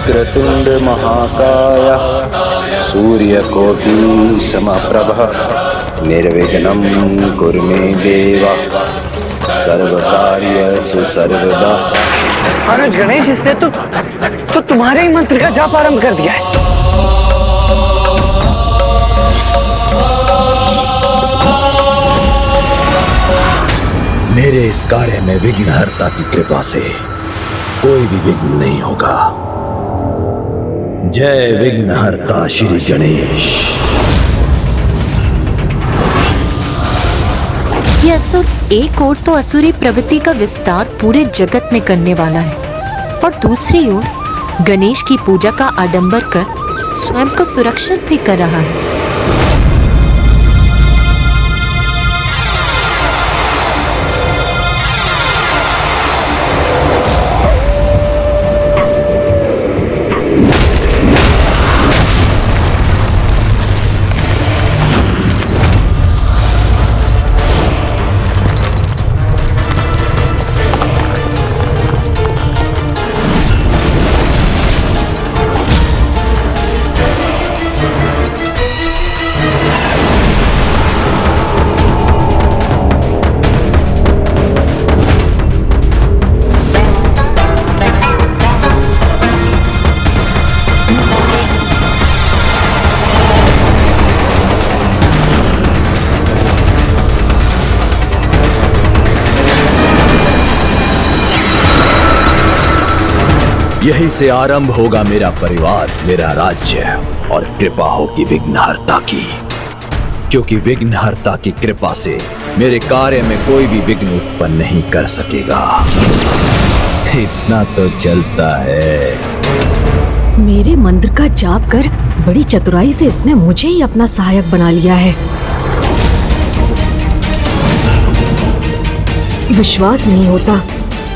वक्रतुंड महाकाय सूर्यकोटि समप्रभ निर्विघ्नं कुरु मे देव सर्वकार्येषु सर्वदा। अनुज गणेश, इसने तो तुम्हारे ही मंत्र का जाप आरंभ कर दिया है। मेरे इस कार्य में विघ्नहर्ता की कृपा से कोई भी विघ्न नहीं होगा। जय विघ्नहर्ता श्री गणेश। ये असुर एक ओर तो असुरी प्रवृत्ति का विस्तार पूरे जगत में करने वाला है और दूसरी ओर गणेश की पूजा का आडंबर कर स्वयं को सुरक्षित भी कर रहा है। यही से आरंभ होगा मेरा परिवार, मेरा राज्य और कृपा होगी विघ्नहर्ता की, क्योंकि विघ्नहर्ता की कृपा से मेरे कार्य में कोई भी विघ्न उत्पन्न नहीं कर सकेगा। इतना तो चलता है। मेरे मंत्र का जाप कर बड़ी चतुराई से इसने मुझे ही अपना सहायक बना लिया है। विश्वास नहीं होता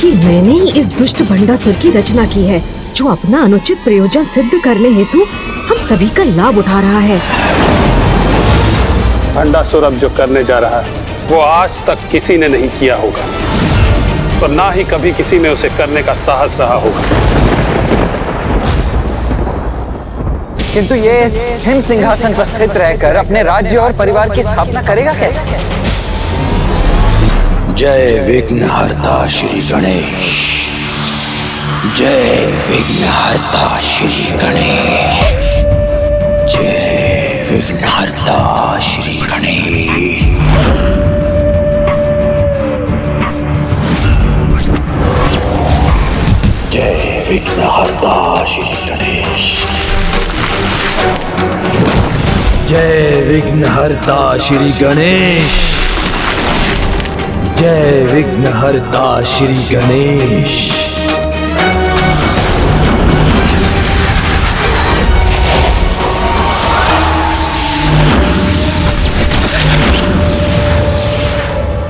कि मैंने ही इस दुष्ट भंडासुर की रचना की है, जो अपना अनुचित प्रयोजन सिद्ध करने हेतु हम सभी का लाभ उठा रहा है। भंडासुर अब जो करने जा रहा है वो आज तक किसी ने नहीं किया होगा, तो ना ही कभी किसी में उसे करने का साहस रहा होगा। किंतु ये इस हिम सिंहासन पर स्थित रहकर अपने राज्य और परिवार की स्थापना करेगा कैसे? जय विघ्नहर्ता श्री गणेश। जय विघ्नहर्ता श्री गणेश। जय विघ्नहर्ता श्री गणेश। जय विघ्नहर्ता श्री गणेश। जय विघ्नहर्ता श्री गणेश। जय विघ्नहर्ता श्री गणेश।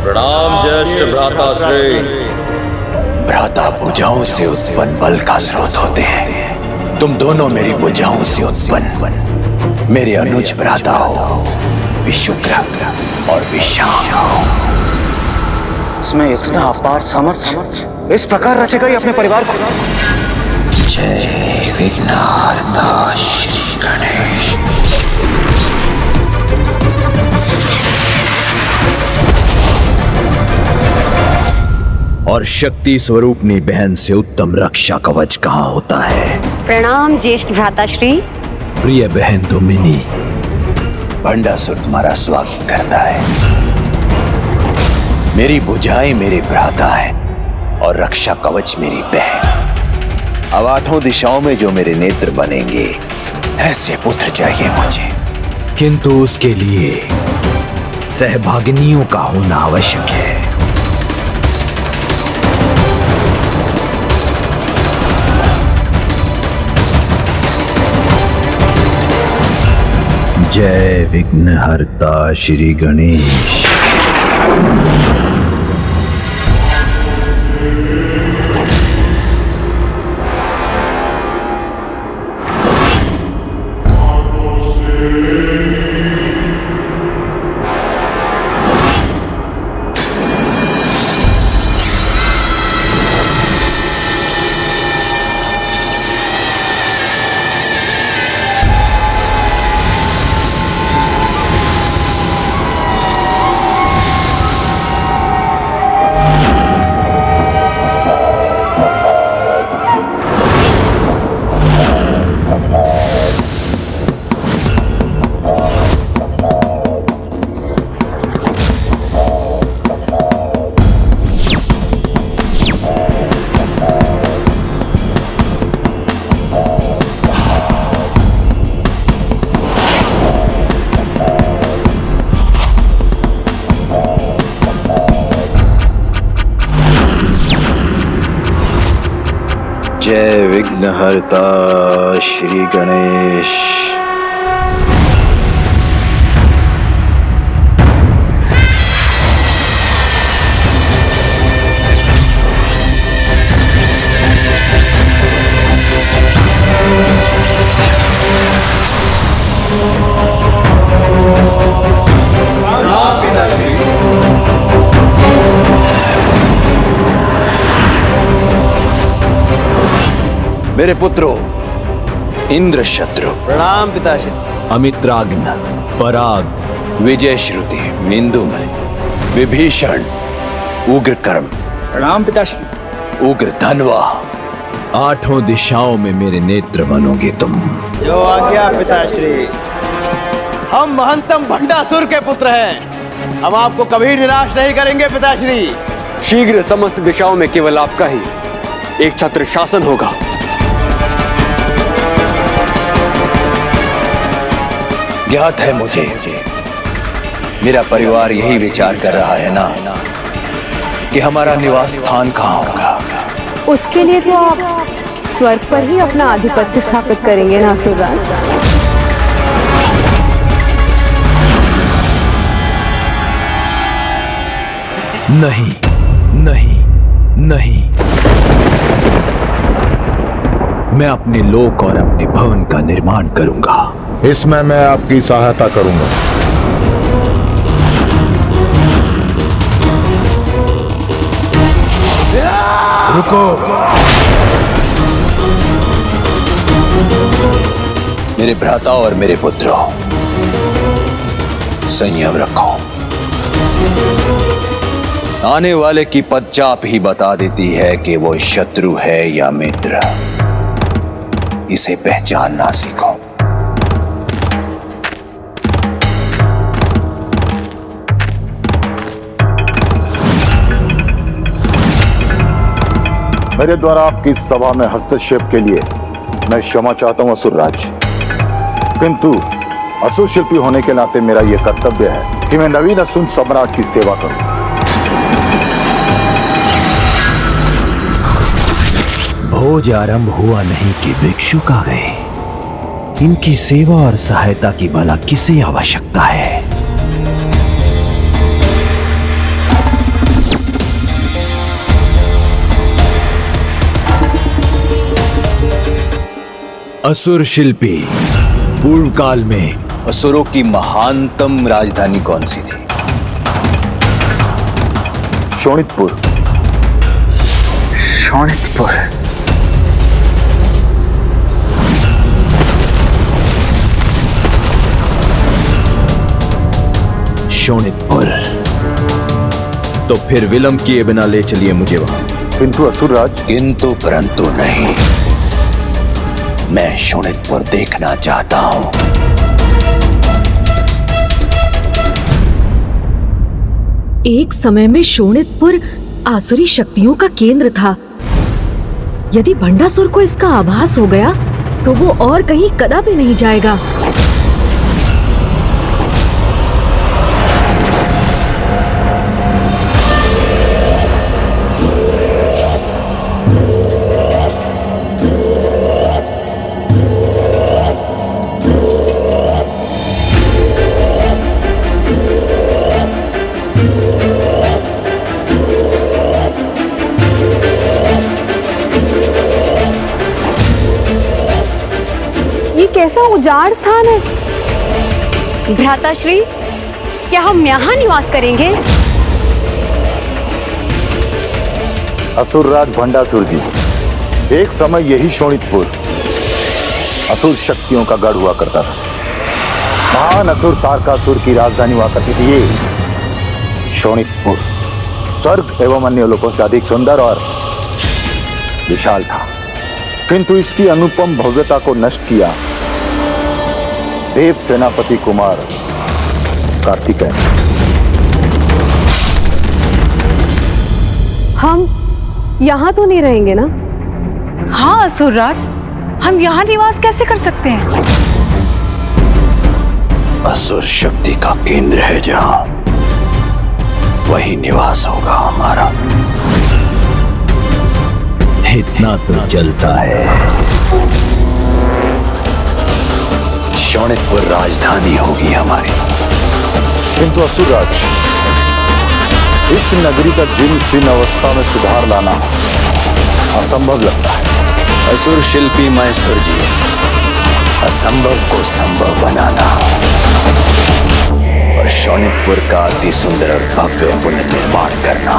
प्रणाम ज्येष्ठ भ्राताश्री। भ्राता भुजाओं से उत्पन्न बल का स्रोत होते हैं। तुम दोनों मेरी भुजाओं से उत्पन्न मेरे अनुज भ्राता हो, विशुक्र और विशाम हो। इसमें इतना अपार सामर्थ्य इस प्रकार रचेगा ही अपने परिवार को। जय विघ्नहर्ता श्री गणेश। और शक्ति स्वरूपनी बहन से उत्तम रक्षा कवच कहाँ होता है? प्रणाम ज्येष्ठ भ्राताश्री। प्रिय बहन दुमिनी, भंडासुर तुम्हारा स्वागत करता है। मेरी भुजाएं मेरे भ्राता हैं और रक्षा कवच मेरी बहन। अब आठों दिशाओं में जो मेरे नेत्र बनेंगे, ऐसे पुत्र चाहिए मुझे। किंतु उसके लिए सहभागिनियों का होना आवश्यक है। जय विघ्नहर्ता श्री गणेश। विघ्नहर्ता श्री गणेश। मेरे पुत्रों, इंद्र शत्रु, प्रणाम पिताश्री। अमित्राग्न, पराग, विजय श्रुति, मेंदुमय, विभीषण, उग्रकर्म, प्रणाम पिताश्री। उग्र धनवा, आठों दिशाओं में मेरे नेत्र बनोगे तुम। जो आज्ञा पिताश्री। हम महंतम भंडासुर के पुत्र हैं, हम आपको कभी निराश नहीं करेंगे पिताश्री। शीघ्र समस्त दिशाओं में केवल आपका ही एक छत्र शासन होगा। ज्ञात है मुझे, मेरा परिवार यही विचार कर रहा है ना कि हमारा निवास स्थान कहाँ होगा। उसके लिए तो आप स्वर्ग पर ही अपना आधिपत्य स्थापित करेंगे ना असुरराज। नहीं नहीं नहीं, मैं अपने लोक और अपने भवन का निर्माण करूंगा। इसमें मैं आपकी सहायता करूंगा। रुको। मेरे भ्राता और मेरे पुत्रों, संयम रखो। आने वाले की पदचाप ही बता देती है कि वो शत्रु है या मित्र। इसे पहचानना सीखो। मेरे द्वारा आपकी सभा में हस्तक्षेप के लिए मैं क्षमा चाहता हूं असुरराज, किंतु असुर शिल्पी होने के नाते मेरा यह कर्तव्य है कि मैं नवीन असुर सम्राट की सेवा करूं। भोज आरंभ हुआ नहीं कि भिक्षुक आ गए। इनकी सेवा और सहायता की भला किसे आवश्यकता है? असुर शिल्पी, पूर्व काल में असुरों की महानतम राजधानी कौन सी थी? शोणितपुर। शोणितपुर। शोणितपुर। तो फिर विलंब किए बिना ले चलिए मुझे वहां। किंतु असुरराज। किंतु परंतु नहीं, मैं शोणितपुर देखना चाहता हूं। एक समय में शोणितपुर आसुरी शक्तियों का केंद्र था। यदि भंडासुर को इसका आभास हो गया तो वो और कहीं कदापि नहीं जाएगा। कैसा उजाड़ स्थान है। भ्राताश्री, क्या हम यहाँ निवास करेंगे? असुरराज भंडासुर जी, एक समय यही शोणितपुर असुर शक्तियों का गढ़ हुआ करता था। महान असुर तारकासुर की राजधानी हुआ करती थी ये शोणितपुर। स्वर्ग एवं अन्य लोगों से अधिक सुंदर और विशाल था, किंतु इसकी अनुपम भव्यता को नष्ट किया देव सेनापति कुमार कार्तिकेय। हम यहाँ तो नहीं रहेंगे ना? हाँ असुरराज, हम यहाँ निवास कैसे कर सकते हैं? असुर शक्ति का केंद्र है जहाँ, वही निवास होगा हमारा। इतना तो चलता है। शोणितपुर राजधानी होगी हमारी। किंतु असुरराज, इस नगरी का जीर्ण शीर्ण अवस्था में सुधार लाना असंभव लगता है। असुर शिल्पी मैसूर जी, असंभव को संभव बनाना और शोणितपुर का अति सुंदर और भव्य पुनर्निर्माण करना,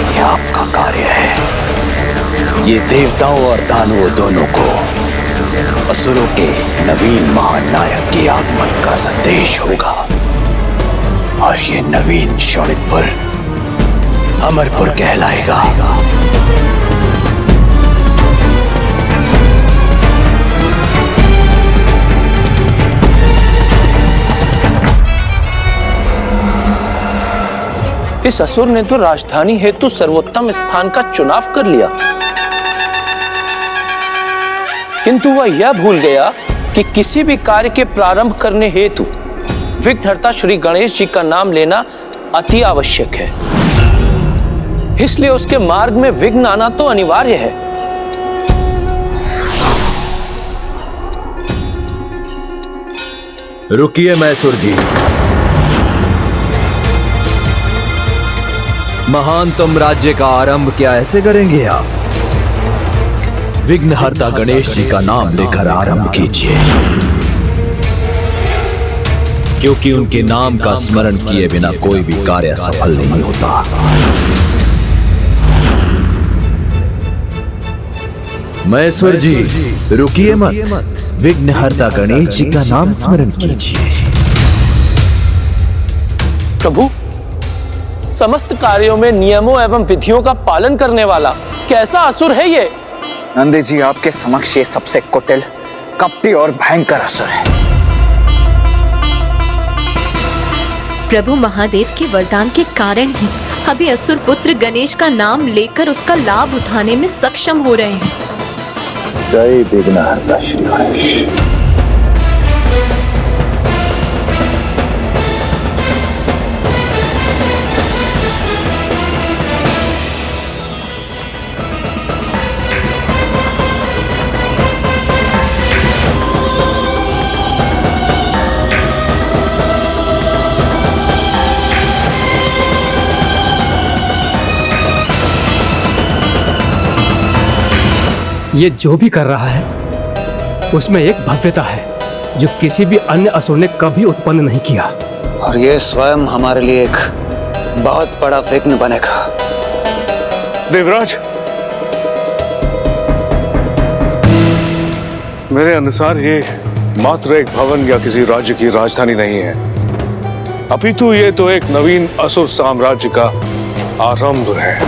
यह आपका कार्य है। ये देवताओं और दानवों दोनों को असुरों के नवीन महानायक के आगमन का संदेश होगा और ये नवीन शोणितपुर अमरपुर कहलाएगा। इस असुर ने तो राजधानी हेतु सर्वोत्तम स्थान का चुनाव कर लिया, किंतु वह यह भूल गया कि किसी भी कार्य के प्रारंभ करने हेतु विघ्नहर्ता श्री गणेश जी का नाम लेना अति आवश्यक है। इसलिए उसके मार्ग में विघ्न आना तो अनिवार्य है। रुकिए मैसूर जी, महानतम राज्य का आरंभ क्या ऐसे करेंगे आप? विघ्नहर्ता गणेश जी का नाम लेकर आरंभ कीजिए, क्योंकि उनके नाम का स्मरण किए बिना कोई भी कार्य सफल नहीं होता। मैसूर जी, रुकिए मत, विघ्नहर्ता गणेश जी का नाम स्मरण कीजिए। प्रभु, समस्त कार्यों में नियमों एवं विधियों का पालन करने वाला कैसा असुर है ये? नंदी जी, आपके समक्ष ये सबसे कुटिल, कपटी और भयंकर असुर है। प्रभु महादेव के वरदान के कारण ही अभी असुर पुत्र गणेश का नाम लेकर उसका लाभ उठाने में सक्षम हो रहे हैं। जय विघ्नहर्ता श्री गणेश। ये जो भी कर रहा है उसमें एक भव्यता है जो किसी भी अन्य असुर ने कभी उत्पन्न नहीं किया, और ये स्वयं हमारे लिए एक बहुत बड़ा विघ्न बनेगा। देवराज, मेरे अनुसार ये मात्र एक भवन या किसी राज्य की राजधानी नहीं है, अपितु ये तो एक नवीन असुर साम्राज्य का आरंभ है।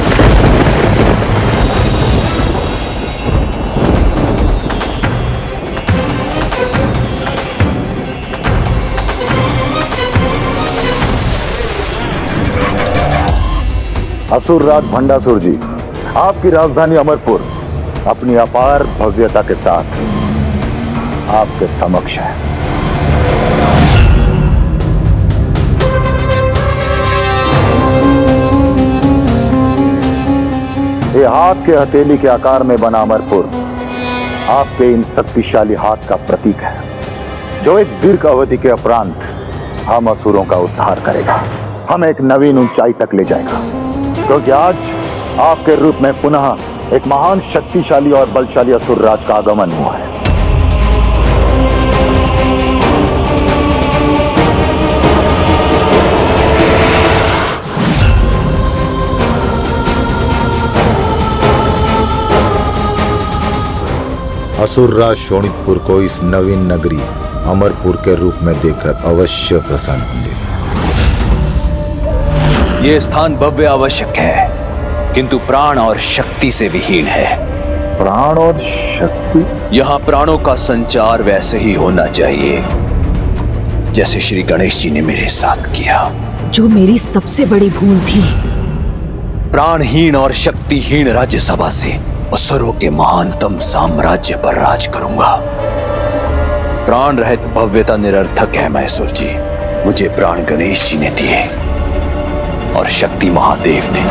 असुरराज भंडासुर जी, आपकी राजधानी अमरपुर अपनी अपार भव्यता के साथ आपके समक्ष है। ये हाथ के हथेली के आकार में बना अमरपुर आपके इन शक्तिशाली हाथ का प्रतीक है, जो एक दीर्घ अवधि के उपरांत हम असुरों का उद्धार करेगा, हमें एक नवीन ऊंचाई तक ले जाएगा। क्योंकि आज आपके रूप में पुनः एक महान शक्तिशाली और बलशाली असुर राज का आगमन हुआ है। असुरराज शोणितपुर को इस नवीन नगरी अमरपुर के रूप में देखकर अवश्य प्रसन्न होंगे। ये स्थान भव्य आवश्यक है, किंतु प्राण और शक्ति से विहीन है। प्राण और शक्ति? यहाँ प्राणों का संचार वैसे ही होना चाहिए जैसे श्री गणेश जी ने मेरे साथ किया, जो मेरी सबसे बड़ी भूल थी। प्राणहीन और शक्तिहीन राज्यसभा से असुरों के महानतम साम्राज्य पर राज करूंगा। प्राण रहित भव्यता निरर्थक है मैसूर जी। मुझे प्राण गणेश जी ने दिए और शक्ति महादेव ने,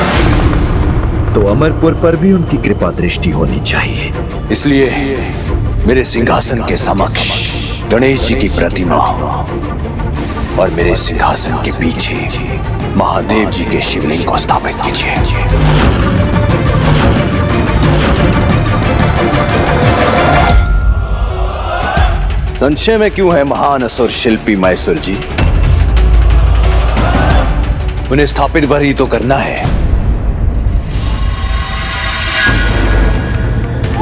तो अमरपुर पर भी उनकी कृपा दृष्टि होनी चाहिए। इसलिए मेरे सिंहासन के समक्ष गणेश जी की प्रतिमा और मेरे सिंहासन के पीछे महादेव जी के शिवलिंग को स्थापित कीजिए। संशय में क्यों है महान असुर शिल्पी मैसूर जी? उन्हें स्थापित भर ही तो करना है।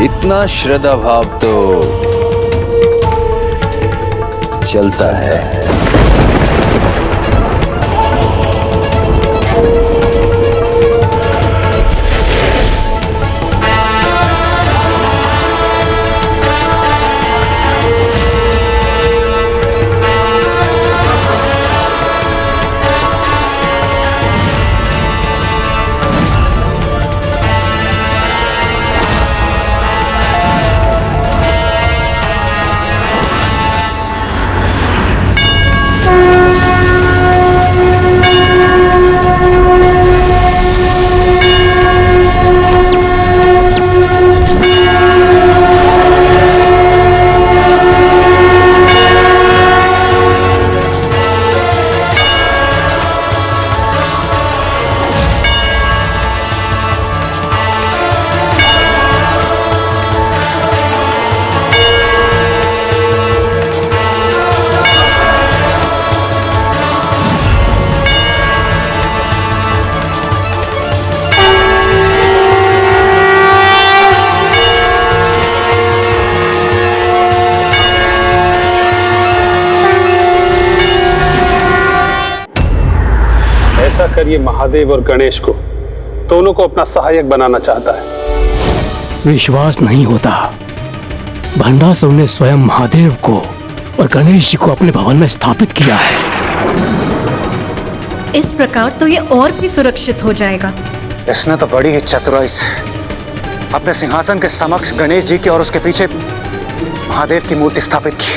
इतना श्रद्धा भाव तो चलता है। ये महादेव और गणेश को दोनों को अपना सहायक बनाना चाहता है। विश्वास नहीं होता। भंडासुर ने स्वयं महादेव को और गणेश जी को अपने भवन में स्थापित किया है। इस प्रकार तो ये और भी सुरक्षित हो जाएगा। इसने तो बड़ी ही चतुराई से अपने सिंहासन के समक्ष गणेश जी की और उसके पीछे महादेव की मूर्ति स्थापित की,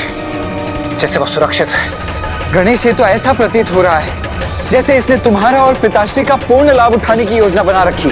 जिससे वो सुरक्षित रहे। गणेश, ये तो ऐसा प्रतीत हो रहा है जैसे इसने तुम्हारा और पिताश्री का पूर्ण लाभ उठाने की योजना बना रखी।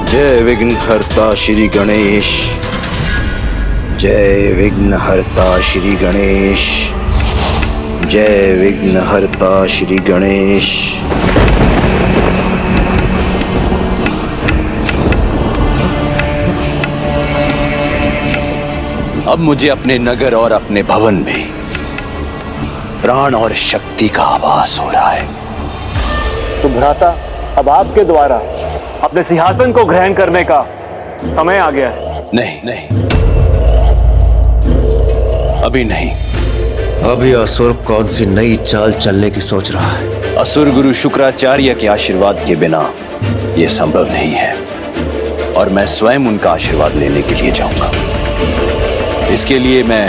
जय विघ्नहर्ता श्री गणेश, जय विघ्नहर्ता श्री गणेश, जय विघ्नहर्ता श्री गणेश। अब मुझे अपने नगर और अपने भवन में प्राण और शक्ति का आभास हो रहा है। तो भ्राता, अब आपके द्वारा अपने सिंहासन को ग्रहण करने का समय आ गया है। नहीं, अभी नहीं। अभी असुर कौन सी नई चाल चलने की सोच रहा है? असुर गुरु शुक्राचार्य के आशीर्वाद के बिना यह संभव नहीं है, और मैं स्वयं उनका आशीर्वाद लेने के लिए जाऊंगा। इसके लिए मैं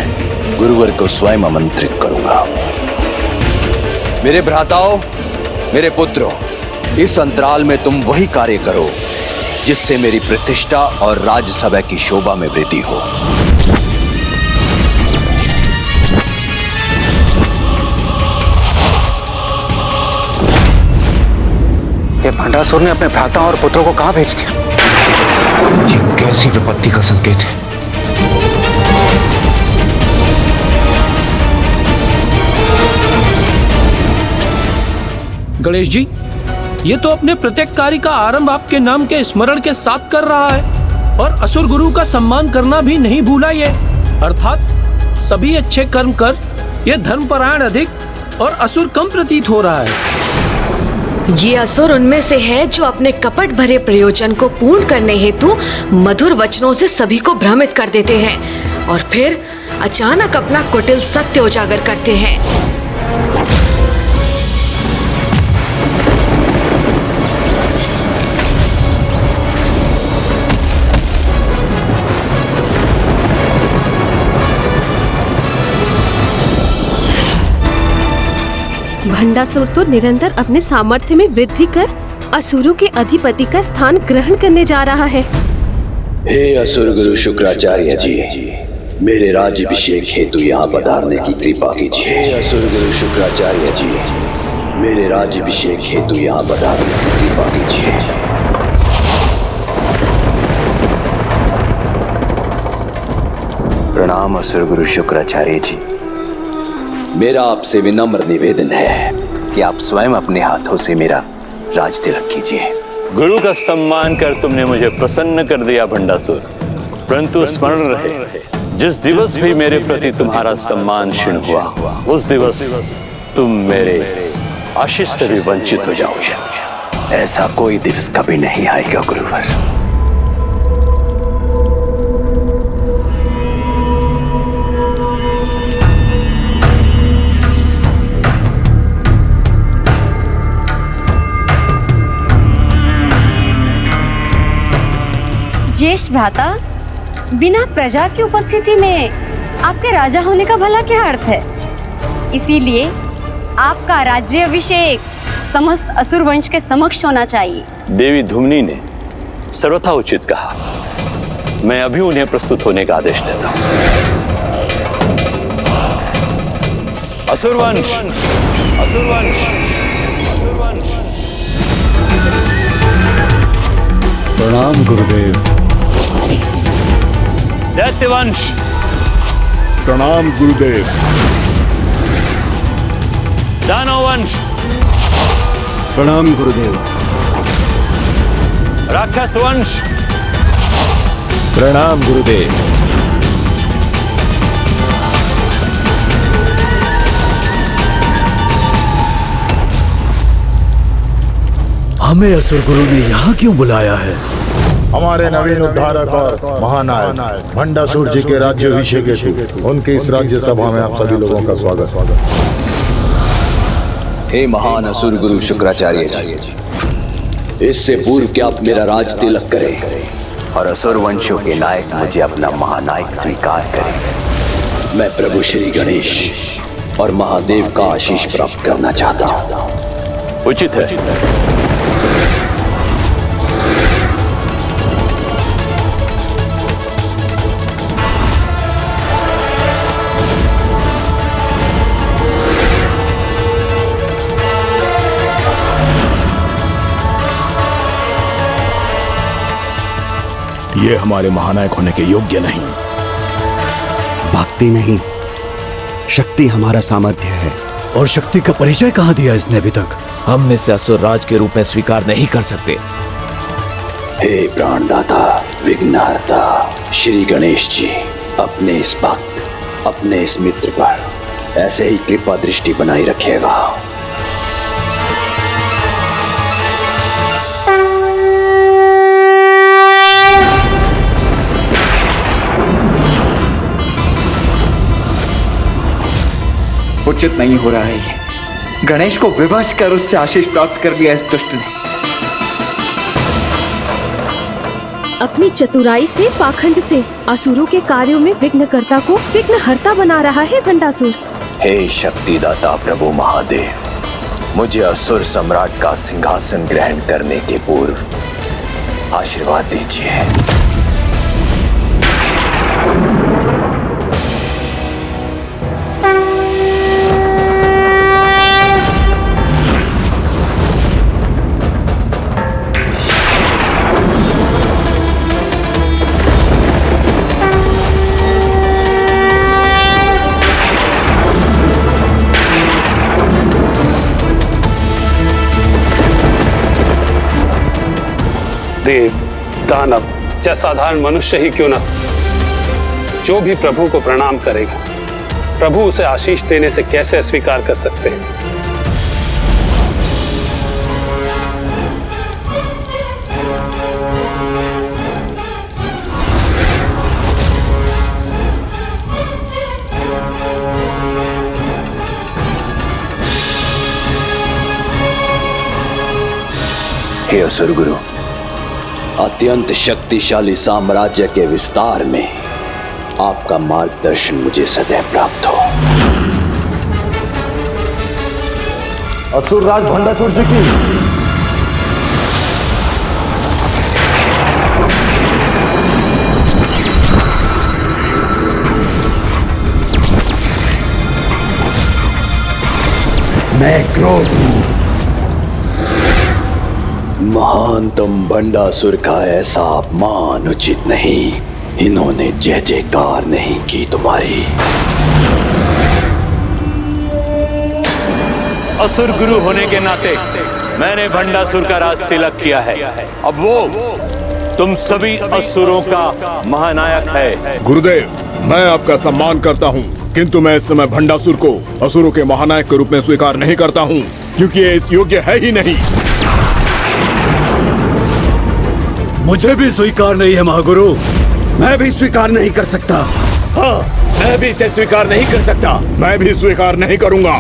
गुरुवर को स्वयं आमंत्रित करूंगा। मेरे भ्राताओं, मेरे पुत्रों, इस अंतराल में तुम वही कार्य करो जिससे मेरी प्रतिष्ठा और राजसभा की शोभा में वृद्धि हो। ये भंडासुर ने अपने भ्राता और पुत्रों को कहां भेज दिया? ये कैसी विपत्ति का संकेत है? गणेश जी, ये तो अपने प्रत्येक कार्य का आरंभ आपके नाम के स्मरण के साथ कर रहा है, और असुर गुरु का सम्मान करना भी नहीं भूला। ये अर्थात सभी अच्छे कर्म कर ये धर्मपरायण अधिक और असुर कम प्रतीत हो रहा है। ये असुर उनमें से है जो अपने कपट भरे प्रयोजन को पूर्ण करने हेतु मधुर वचनों से सभी को भ्रमित कर देते हैं और फिर अचानक अपना कुटिल सत्य उजागर करते हैं। भंडासुर तो निरंतर अपने सामर्थ्य में वृद्धि कर असुरों के अधिपति का स्थान ग्रहण करने जा रहा है। हे असुर गुरु शुक्राचार्य जी, मेरे राज्याभिषेक हेतु यहाँ पधारने की कृपा कीजिए। हे असुर गुरु शुक्राचार्य जी, मेरे राज्याभिषेक हेतु यहाँ पधारने की कृपा कीजिए। प्रणाम असुर गुरु शुक्राचार्य जी। मेरा आपसे विनम्र निवेदन है कि आप स्वयं अपने हाथों से मेरा राज तिलक कीजिए। गुरु का सम्मान कर तुमने मुझे प्रसन्न कर दिया भंडासुर, परंतु स्मरण रहे, जिस दिवस भी मेरे प्रति तुम्हारा सम्मान क्षीण हुआ, उस दिवस तुम मेरे आशीष से भी वंचित हो जाओगे। ऐसा कोई दिवस कभी नहीं आएगा गुरुवर। ज्येष्ठ भ्राता, बिना प्रजा की उपस्थिति में आपके राजा होने का भला क्या अर्थ है? इसीलिए आपका राज्य अभिषेक समस्त असुर वंश के समक्ष होना चाहिए। देवी धुम्नी ने सर्वथा उचित कहा। मैं अभी उन्हें प्रस्तुत होने का आदेश देता हूं। असुरवंश, असुरवंश, असुरवंश। प्रणाम गुरुदेव। दैत्यवंश, प्रणाम गुरुदेव। दानववंश, प्रणाम गुरुदेव। राक्षसवंश, प्रणाम गुरुदेव। हमें असुर गुरु ने यहाँ क्यों बुलाया है? हमारे नवीन उद्धारक और महानायक भंडासुर जी के राज्याभिषेक हेतु उनकी इस राज्य सभा में आप सभी लोगों का स्वागत। हे महान असुर गुरु शुक्राचार्य जी, इससे पूर्व कि आप मेरा राज तिलक करें और असुर वंशों के नायक मुझे अपना महानायक स्वीकार करें, मैं प्रभु श्री गणेश और महादेव का आशीष प्राप्त करना चाहता हूं। उचित है। ये हमारे महानायक होने के योग्य नहीं। भक्ति नहीं, शक्ति हमारा सामर्थ्य है। और शक्ति का परिचय कहाँ दिया इसने अभी तक? हम इसे असुर राज के रूप में स्वीकार नहीं कर सकते। हे प्राणदाता, विघ्नहर्ता श्री गणेश जी, अपने इस भक्त, अपने इस मित्र पर ऐसे ही कृपा दृष्टि बनाई रखिएगा। उचित नहीं हो रहा है ये। गणेश को विवश कर उससे आशीष प्राप्त कर लिया इस दुष्ट ने। अपनी चतुराई से, पाखंड से असुरों के कार्यों में विघ्नकर्ता को विघ्नहर्ता बना रहा है भंडासुर। हे शक्तिदाता प्रभु महादेव, मुझे असुर सम्राट का सिंहासन ग्रहण करने के पूर्व आशीर्वाद दीजिए। देव, दानव या साधारण मनुष्य ही क्यों न, जो भी प्रभु को प्रणाम करेगा, प्रभु उसे आशीष देने से कैसे अस्वीकार कर सकते हैं? हे असुर गुरु, अत्यंत शक्तिशाली साम्राज्य के विस्तार में आपका मार्गदर्शन मुझे सदैव प्राप्त हो। असुरराज भंडासुर जी की मैं क्रोध हूं। महानतम भंडासुर का ऐसा अपमान उचित नहीं। इन्होंने जय जयकार नहीं की तुम्हारी। असुर गुरु होने के नाते मैंने भंडासुर का राज तिलक किया है। अब वो तुम सभी असुरों का महानायक है। गुरुदेव, मैं आपका सम्मान करता हूँ, किंतु मैं इस समय भंडासुर को असुरों के महानायक के रूप में स्वीकार नहीं करता हूँ, क्योंकि ये इस योग्य है ही नहीं। मुझे भी स्वीकार नहीं है महागुरु। मैं भी स्वीकार नहीं कर सकता। हाँ, मैं भी इसे स्वीकार नहीं कर सकता। मैं भी स्वीकार नहीं करूंगा।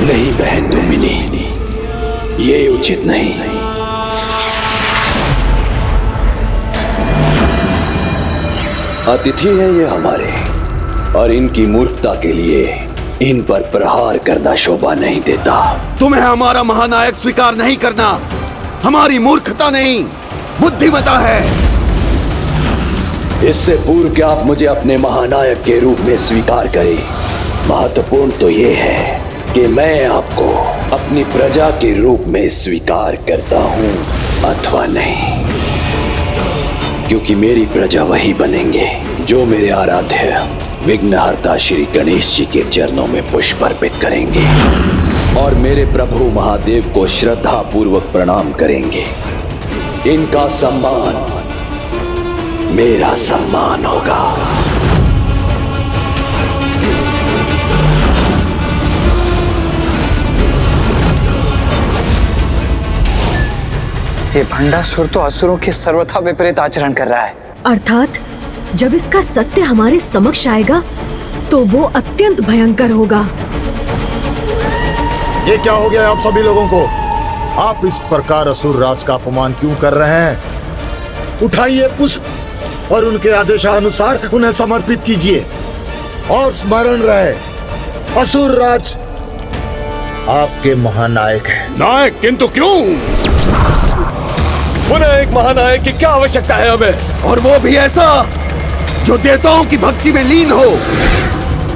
नहीं बहन दुमिनी, ये उचित नहीं। अतिथि है ये हमारे, और इनकी मूर्खता के लिए इन पर प्रहार करना शोभा नहीं देता। तुम्हें हमारा महानायक स्वीकार नहीं करना हमारी मूर्खता नहीं, बुद्धिमता है। इससे पूर्व कि आप मुझे अपने महानायक के रूप में स्वीकार करें, महत्वपूर्ण तो ये है कि मैं आपको अपनी प्रजा के रूप में स्वीकार करता हूं अथवा नहीं, क्योंकि मेरी प्रजा वही बनेंगे जो मेरे आराध्य विघ्नहर्ता श्री गणेश जी के चरणों में पुष्प अर्पित करेंगे और मेरे प्रभु महादेव को श्रद्धा पूर्वक प्रणाम करेंगे। इनका सम्मान मेरा सम्मान होगा। ये भंडासुर तो असुरों के सर्वथा विपरीत आचरण कर रहा है। अर्थात जब इसका सत्य हमारे समक्ष आएगा तो वो अत्यंत भयंकर होगा। ये क्या हो गया आप सभी लोगों को? आप इस प्रकार असुर राज का अपमान क्यों कर रहे हैं? उठाइए पुष्प और उनके आदेशानुसार उन्हें समर्पित कीजिए और स्मरण रहे, असुर राज आपके महानायक है। नायक? किंतु क्यों? उन्हें एक महानायक की क्या आवश्यकता है हमें? और वो भी ऐसा जो देवताओं की भक्ति में लीन हो।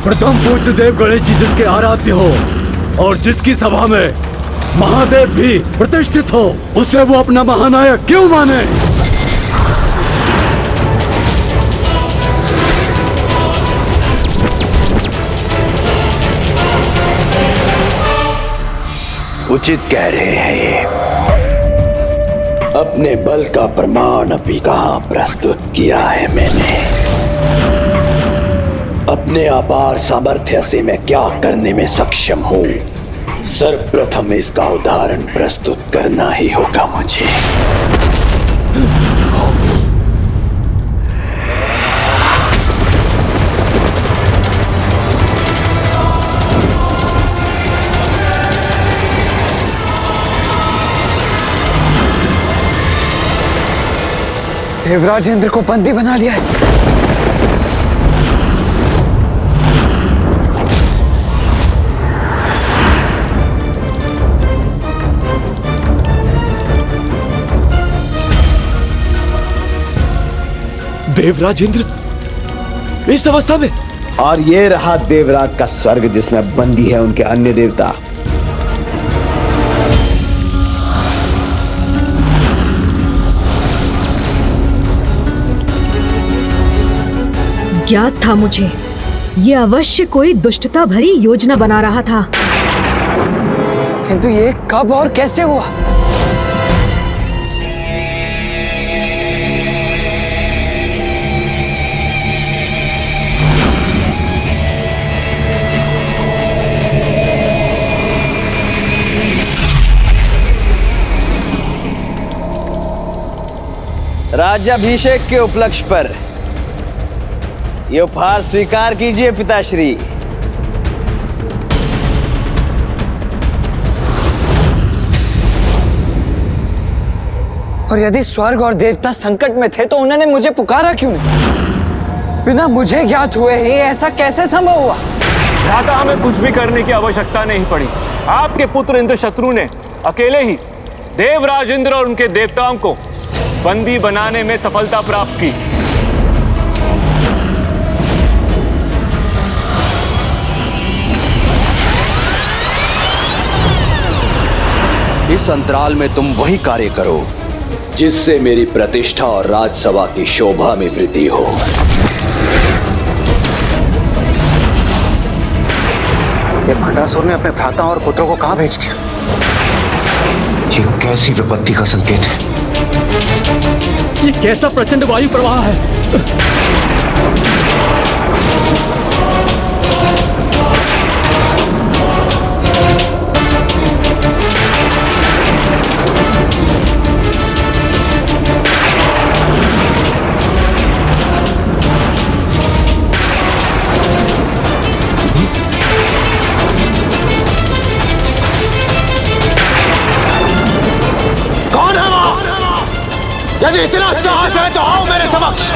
प्रथम पूज्य देव गणेश जी जिसके आराध्य हो और जिसकी सभा में महादेव भी प्रतिष्ठित हो, उसे वो अपना महानायक क्यों माने? उचित कह रहे हैं ये। अपने बल का प्रमाण अभी कहां प्रस्तुत किया है मैंने? अपने अपार सामर्थ्य से मैं क्या करने में सक्षम हूं, सर्वप्रथम इसका उदाहरण प्रस्तुत करना ही होगा मुझे। देवराज इंद्र को बंदी बना लिया इसने। देवराज इंद्र इस अवस्था में? और ये रहा देवराज का स्वर्ग जिसमें बंदी है उनके अन्य देवता। ज्ञात था मुझे ये अवश्य कोई दुष्टता भरी योजना बना रहा था, किंतु ये कब और कैसे हुआ? राज्याभिषेक के उपलक्ष्य पर ये उपहार स्वीकार कीजिए पिताश्री। और यदि स्वर्ग और देवता संकट में थे तो उन्होंने मुझे पुकारा क्यों नहीं? बिना मुझे ज्ञात हुए ही ऐसा कैसे संभव हुआ? भ्राता, हमें कुछ भी करने की आवश्यकता नहीं पड़ी। आपके पुत्र इंद्रशत्रु ने अकेले ही देवराज इंद्र और उनके देवताओं को बंदी बनाने में सफलता प्राप्त की। इस अंतराल में तुम वही कार्य करो जिससे मेरी प्रतिष्ठा और राजसभा की शोभा में वृद्धि हो। ये भंडासुर ने अपने भ्राता और पुत्रों को कहां भेज दिया? ये कैसी विपत्ति का संकेत है? ये कैसा प्रचंड वायु प्रवाह है? यदि इतना साहस है तो आओ मेरे समक्ष।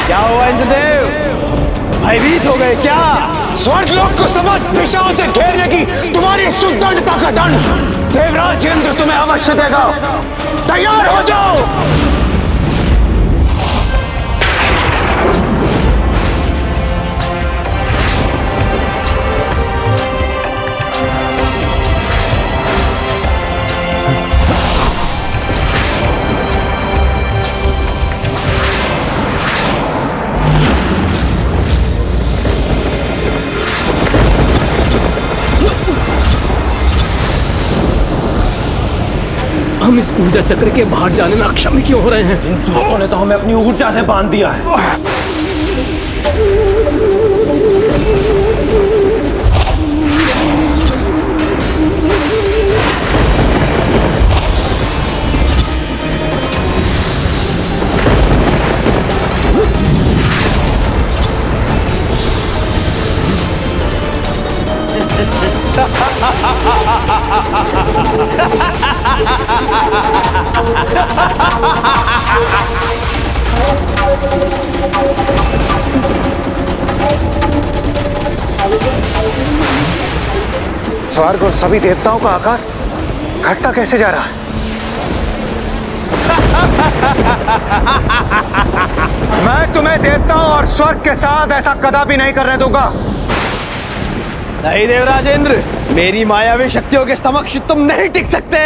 क्या हुआ इंद्रदेव, भयभीत हो गए क्या? स्वर्गलोक को समस्त दिशाओं से घेरने की तुम्हारी सुदंडता का दंड देवराज इंद्र तुम्हें अवश्य देगा। तैयार हो जाओ। हम इस ऊर्जा चक्र के बाहर जाने में अक्षम क्यों हो रहे हैं? इन दूतों ने तो हमें अपनी ऊर्जा से बांध दिया है। स्वर्ग और सभी देवताओं का आकार घटता कैसे जा रहा है? मैं तुम्हें देवताओं और स्वर्ग के साथ ऐसा कदापि नहीं करने दूंगा। नहीं देवराजेंद्र, मेरी मायावी शक्तियों के समक्ष तुम नहीं टिक सकते।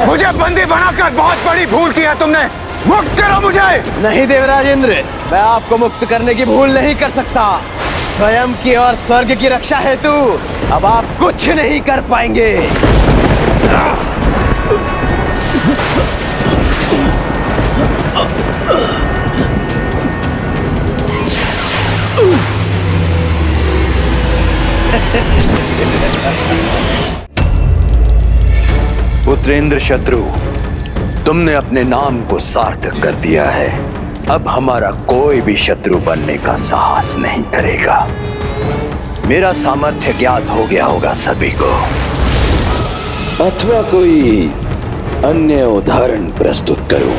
मुझे बंदी बनाकर बहुत बड़ी भूल की है तुमने। मुक्त करो मुझे। नहीं देवराजेंद्र, मैं आपको मुक्त करने की भूल नहीं कर सकता। स्वयं की और स्वर्ग की रक्षा हेतु अब आप कुछ नहीं कर पाएंगे। पुत्रेंद्र शत्रु, तुमने अपने नाम को सार्थक कर दिया है। अब हमारा कोई भी शत्रु बनने का साहस नहीं करेगा। मेरा सामर्थ्य ज्ञात हो गया होगा सभी को, अथवा कोई अन्य उदाहरण प्रस्तुत करूं?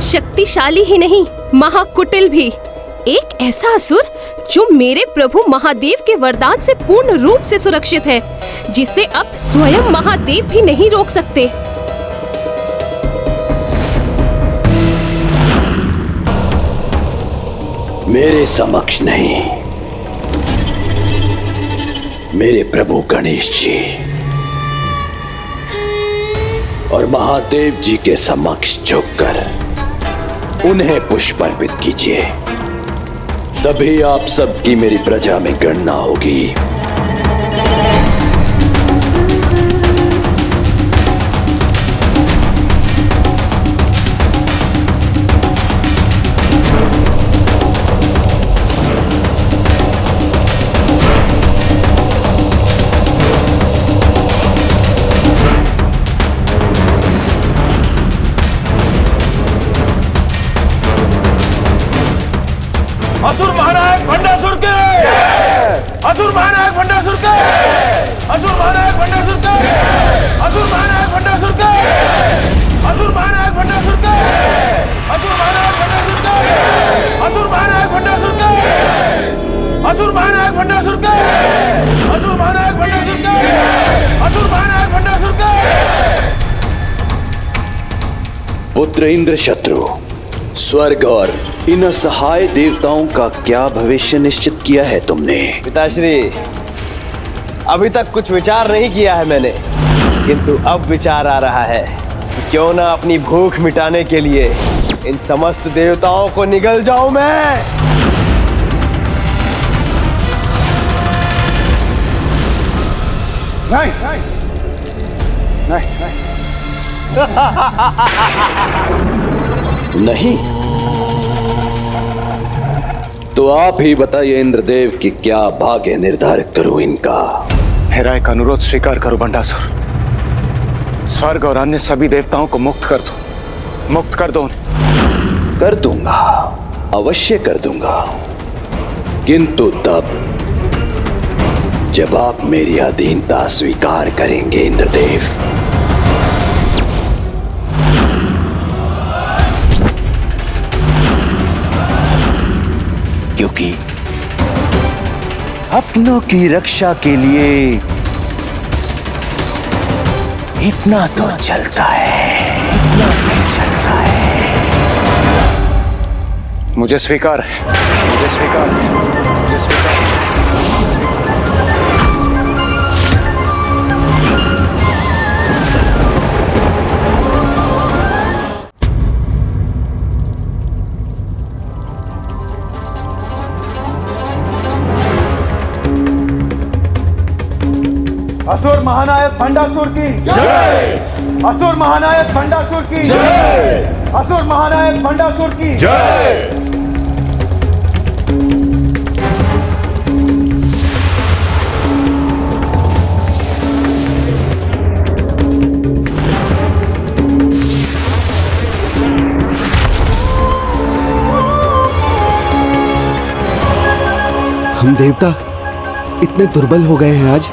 शक्तिशाली ही नहीं, महाकुटिल भी। एक ऐसा असुर जो मेरे प्रभु महादेव के वरदान से पूर्ण रूप से सुरक्षित है, जिसे अब स्वयं महादेव भी नहीं रोक सकते। मेरे समक्ष नहीं, मेरे प्रभु गणेश जी और महादेव जी के समक्ष झुककर उन्हें पुष्प अर्पित कीजिए, तभी आप सबकी मेरी प्रजा में गणना होगी। असुर महानायक भंडासुर के, असुर महानायक भंडासुर के, असुर महानायक भंडासुर के, असुर महानायक भंडासुर के, असुर महानायक भंडासुर के, असुर महानायक भंडासुर के, असुर महानायक भंडासुर के, असुर महानायक भंडासुर के, असुर महानायक भंडासुर के, असुर महानायक भंडासुर के। पुत्र इंद्र शत्रु, स्वर्ग और इन असहाय देवताओं का क्या भविष्य निश्चित किया है तुमने? पिताश्री, अभी तक कुछ विचार नहीं किया है मैंने, किंतु अब विचार आ रहा है कि क्यों ना अपनी भूख मिटाने के लिए इन समस्त देवताओं को निगल जाऊं मैं। नहीं, नहीं, नहीं तो आप ही बताइए इंद्रदेव कि क्या भाग्य निर्धारित करूं इनका। मेरा एक अनुरोध स्वीकार करो बंडासुर। स्वर्ग और अन्य सभी देवताओं को मुक्त कर दो, मुक्त कर दो उन्हें। कर दूंगा, अवश्य कर दूंगा, किंतु तब जब आप मेरी अधीनता स्वीकार करेंगे इंद्रदेव। क्योंकि अपनों की रक्षा के लिए इतना तो चलता है, इतना तो चलता है। मुझे स्वीकार है, मुझे स्वीकार है, मुझे स्वीकार है। असुर महानायक भंडासुर की जय, असुर महानायक भंडासुर की जय, असुर महानायक भंडासुर की जय। हम देवता इतने दुर्बल हो गए हैं आज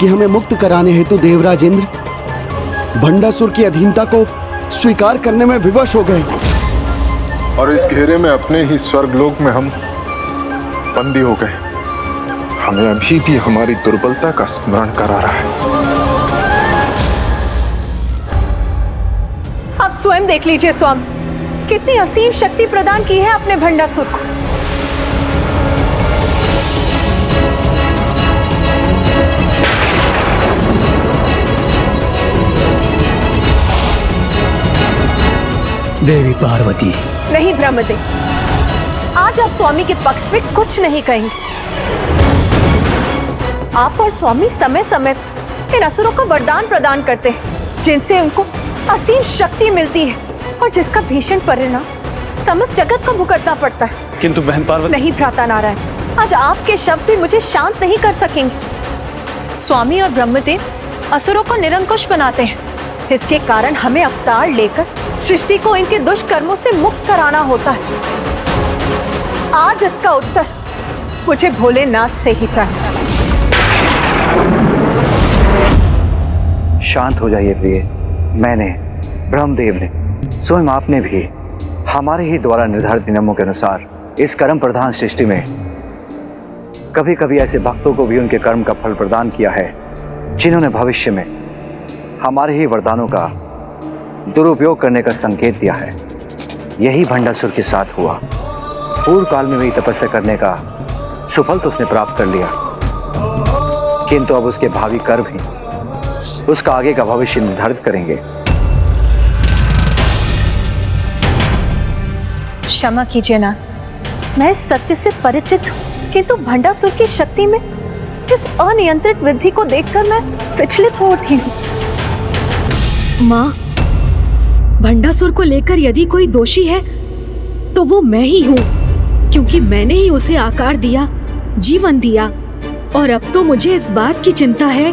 कि हमें मुक्त कराने हेतु देवराज इंद्र भंडासुर की अधीनता को स्वीकार करने में विवश हो गए और इस घेरे में अपने ही स्वर्गलोक में हम बंदी हो गए। हमें अभी भी हमारी दुर्बलता का स्मरण करा रहा है। आप स्वयं देख लीजिए स्वामी, कितनी असीम शक्ति प्रदान की है अपने भंडासुर को। देवी पार्वती, नहीं ब्रह्मदेव, आज आप स्वामी के पक्ष में कुछ नहीं कहेंगे। आप और स्वामी समय समय इन असुरों को वरदान प्रदान करते हैं, जिनसे उनको असीम शक्ति मिलती है और जिसका भीषण परिणाम समस्त जगत को भुगतना पड़ता है। किंतु बहन पार्वती। नहीं भ्राता नारायण, आज आपके शब्द भी मुझे शांत नहीं कर सकेंगे। स्वामी और ब्रह्मदेव असुरों को निरंकुश बनाते हैं, जिसके कारण हमें अवतार लेकर सृष्टि को इनके दुष्कर्मों से मुक्त कराना होता है। आज इसका उत्तर मुझे भोलेनाथ से ही चाहिए। शांत हो जाइए प्रिय। मैंने, ब्रह्मदेव ने, स्वयं आपने भी हमारे ही द्वारा निर्धारित नियमों के अनुसार इस कर्म प्रधान सृष्टि में कभी कभी ऐसे भक्तों को भी उनके कर्म का फल प्रदान किया है, जिन्होंने भविष्य में हमारे ही वरदानों का दुरुपयोग करने का संकेत दिया है। यही भंडासुर के साथ हुआ। पूर्व काल में भी तपस्या करने का सुफल तो उसने प्राप्त कर लिया, किंतु अब उसके भावी कर्म ही उसका आगे का भविष्य निर्धारित करेंगे। क्षमा कीजिए ना, मैं इस सत्य से परिचित हूँ, किंतु भंडासुर की शक्ति में इस अनियंत्रित वृद्धि को देखकर मैं विचलित हो उठी हूँ। माँ, भंडासुर को लेकर यदि कोई दोषी है तो वो मैं ही हूँ, क्योंकि मैंने ही उसे आकार दिया, जीवन दिया, और अब तो मुझे इस बात की चिंता है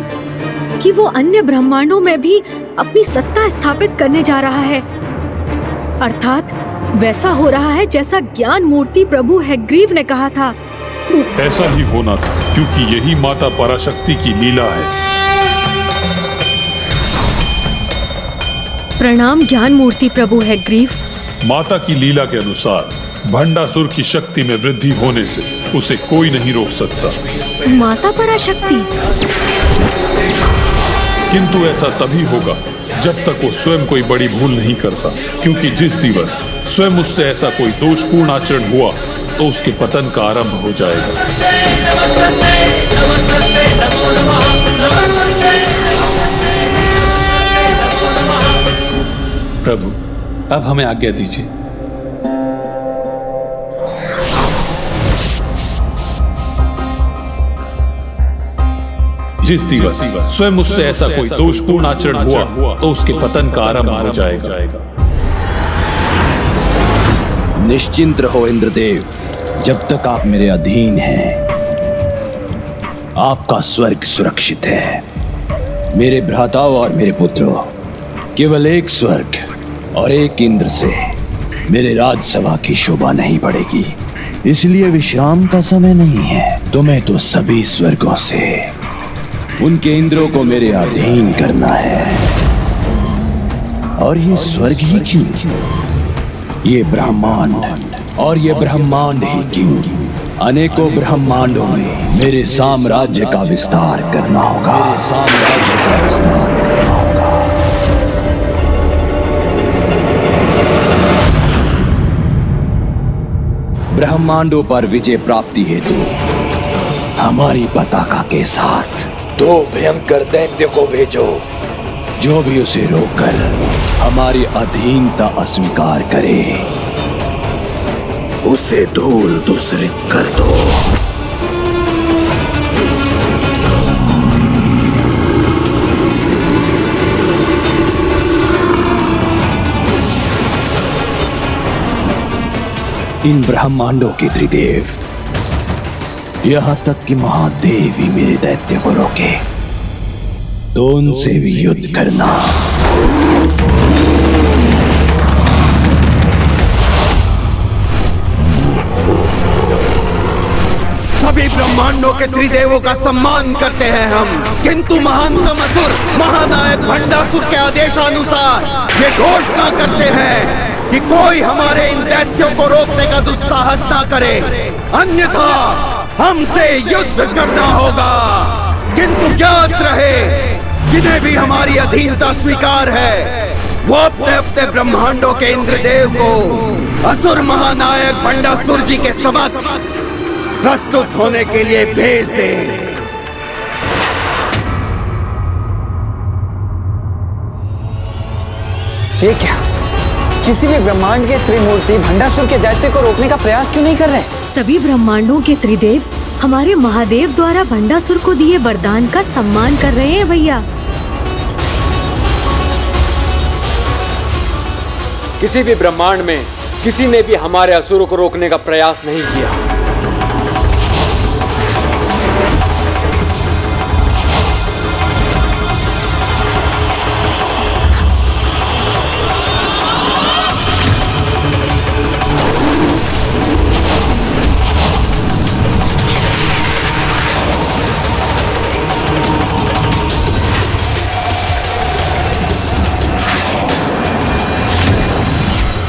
कि वो अन्य ब्रह्मांडों में भी अपनी सत्ता स्थापित करने जा रहा है। अर्थात वैसा हो रहा है जैसा ज्ञान मूर्ति प्रभु हैग्रीव ने कहा था। ऐसा ही होना था, क्योंकि यही माता पराशक्ति की लीला है। प्रणाम ज्ञान मूर्ति प्रभु हैग्रीव। माता की लीला के अनुसार भंडासुर की शक्ति में वृद्धि होने से उसे कोई नहीं रोक सकता। माता पराशक्ति? किंतु ऐसा तभी होगा जब तक वो स्वयं कोई बड़ी भूल नहीं करता, क्योंकि जिस दिवस स्वयं उससे ऐसा कोई दोषपूर्ण आचरण हुआ तो उसके पतन का आरंभ हो जाएगा। प्रभु, अब हमें आज्ञा दीजिए। जिस दिवस स्वयं उससे ऐसा कोई दोषपूर्ण आचरण हुआ तो उसके पतन का आरंभ हो जाएगा। निश्चिंत रहो इंद्रदेव, जब तक आप मेरे अधीन हैं, आपका स्वर्ग सुरक्षित है। मेरे भ्राताओं और मेरे पुत्रों, केवल एक स्वर्ग और एक इंद्र से मेरे राजसभा की शोभा नहीं बढ़ेगी, इसलिए विश्राम का समय नहीं है। तुम्हें तो सभी स्वर्गों से उनके इंद्रों को मेरे अधीन करना है। और ये स्वर्ग ही क्यों, ये ब्रह्मांड और ये ब्रह्मांड ही क्यों, अनेकों ब्रह्मांडों में मेरे साम्राज्य का विस्तार करना होगा। मेरे साम्राज्य का विस्तार करना होगा। ब्रह्मांडों पर विजय प्राप्ति हेतु हमारी पताका के साथ 2 भयंकर दैत्य को भेजो, जो भी उसे रोककर हमारी अधीनता अस्वीकार करे, उसे धूल धूसरित कर दो। इन ब्रह्मांडों के त्रिदेव, यहाँ तक कि महादेव ही मेरे दैत्य को रोके तो उनसे भी युद्ध करना। सभी ब्रह्मांडों के त्रिदेवों का सम्मान करते हैं हम, किंतु महान असुर महानायक भंडासुर के आदेशानुसार ये घोषणा करते हैं कि कोई हमारे इन दैत्यों को रोकने का दुस्साहस ना करे, अन्यथा हमसे युद्ध करना होगा। किंतु ज्ञात रहे, जिन्हें भी हमारी अधीनता स्वीकार है, वो अपने अपने ब्रह्मांडों के इंद्रदेव को असुर महानायक भंडासुर जी के समक्ष प्रस्तुत होने के लिए भेज दे। ये क्या, किसी भी ब्रह्मांड के त्रिमूर्ति भंडासुर के दैत्य को रोकने का प्रयास क्यों नहीं कर रहे? सभी ब्रह्मांडों के त्रिदेव हमारे महादेव द्वारा भंडासुर को दिए वरदान का सम्मान कर रहे हैं भैया। किसी भी ब्रह्मांड में किसी ने भी हमारे असुरों को रोकने का प्रयास नहीं किया।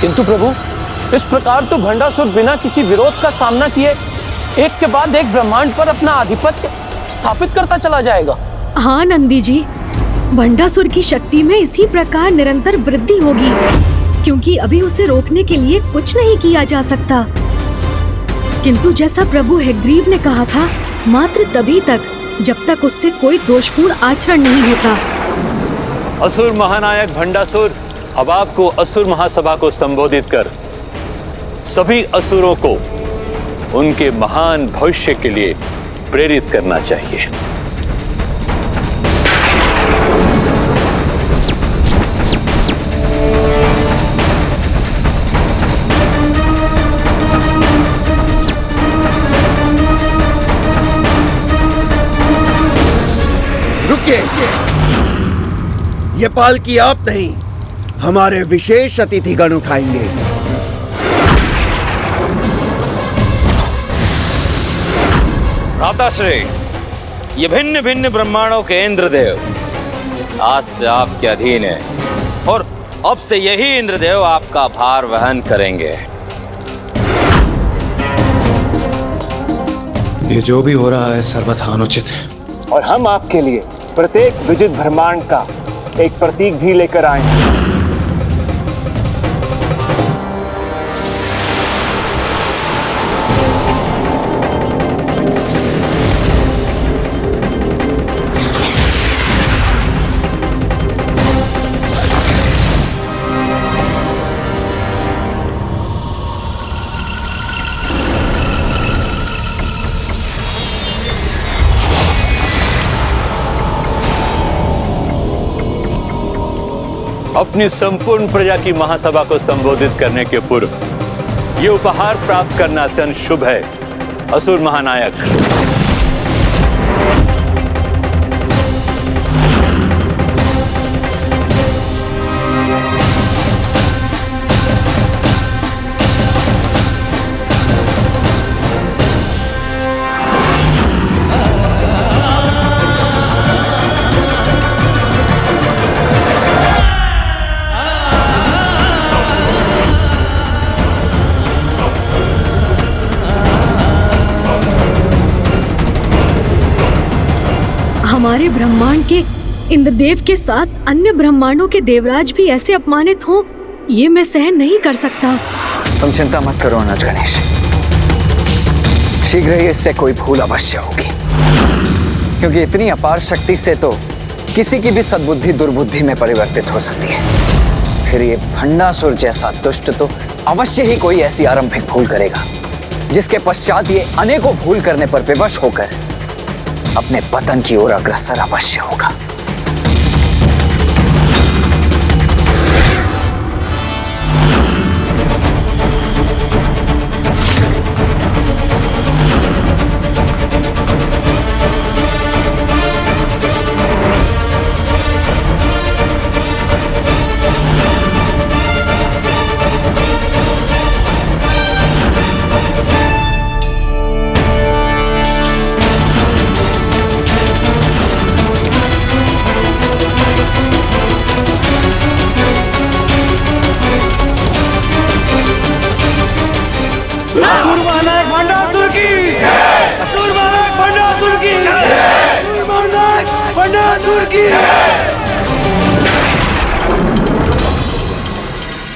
किंतु प्रभु, इस प्रकार तो भंडासुर बिना किसी विरोध का सामना किए एक के बाद एक ब्रह्मांड पर अपना आधिपत्य स्थापित करता चला जाएगा। हाँ नंदी जी, भंडासुर की शक्ति में इसी प्रकार निरंतर वृद्धि होगी, क्योंकि अभी उसे रोकने के लिए कुछ नहीं किया जा सकता। किंतु जैसा प्रभु हैग्रीव ने कहा था, मात्र तभी तक जब तक उससे कोई दोषपूर्ण आचरण नहीं होता। असुर महानायक भंडासुर, अब आपको असुर महासभा को संबोधित कर सभी असुरों को उनके महान भविष्य के लिए प्रेरित करना चाहिए। रुकिए, ये पालकी आप नहीं, हमारे विशेष अतिथिगण उठाएंगे। भ्राताश्री, ये भिन्न भिन्न ब्रह्मांडों के इंद्रदेव आज से आपके अधीन है और अब से यही इंद्रदेव आपका भार वहन करेंगे। ये जो भी हो रहा है सर्वथा अनुचित है और हम आपके लिए प्रत्येक विजित ब्रह्मांड का एक प्रतीक भी लेकर आए हैं। अपनी संपूर्ण प्रजा की महासभा को संबोधित करने के पूर्व ये उपहार प्राप्त करना अत्यंत शुभ है। असुर महानायक, हमारे ब्रह्मांड के इंद्रदेव के साथ अन्य ब्रह्मांडों के देवराज भी ऐसे अपमानित हों, ये मैं सहन नहीं कर सकता। तुम चिंता मत करो अनुज गणेश, शीघ्र ही इससे कोई भूल अवश्य होगी, क्योंकि इतनी अपार शक्ति से तो किसी की भी सद्बुद्धि दुर्बुद्धि में परिवर्तित हो सकती है। फिर ये भंडासुर जैसा दुष्ट तो अवश्य ही कोई ऐसी आरंभिक भूल करेगा जिसके पश्चात ये अनेकों भूल करने पर विवश होकर अपने पतन की ओर अग्रसर अवश्य होगा।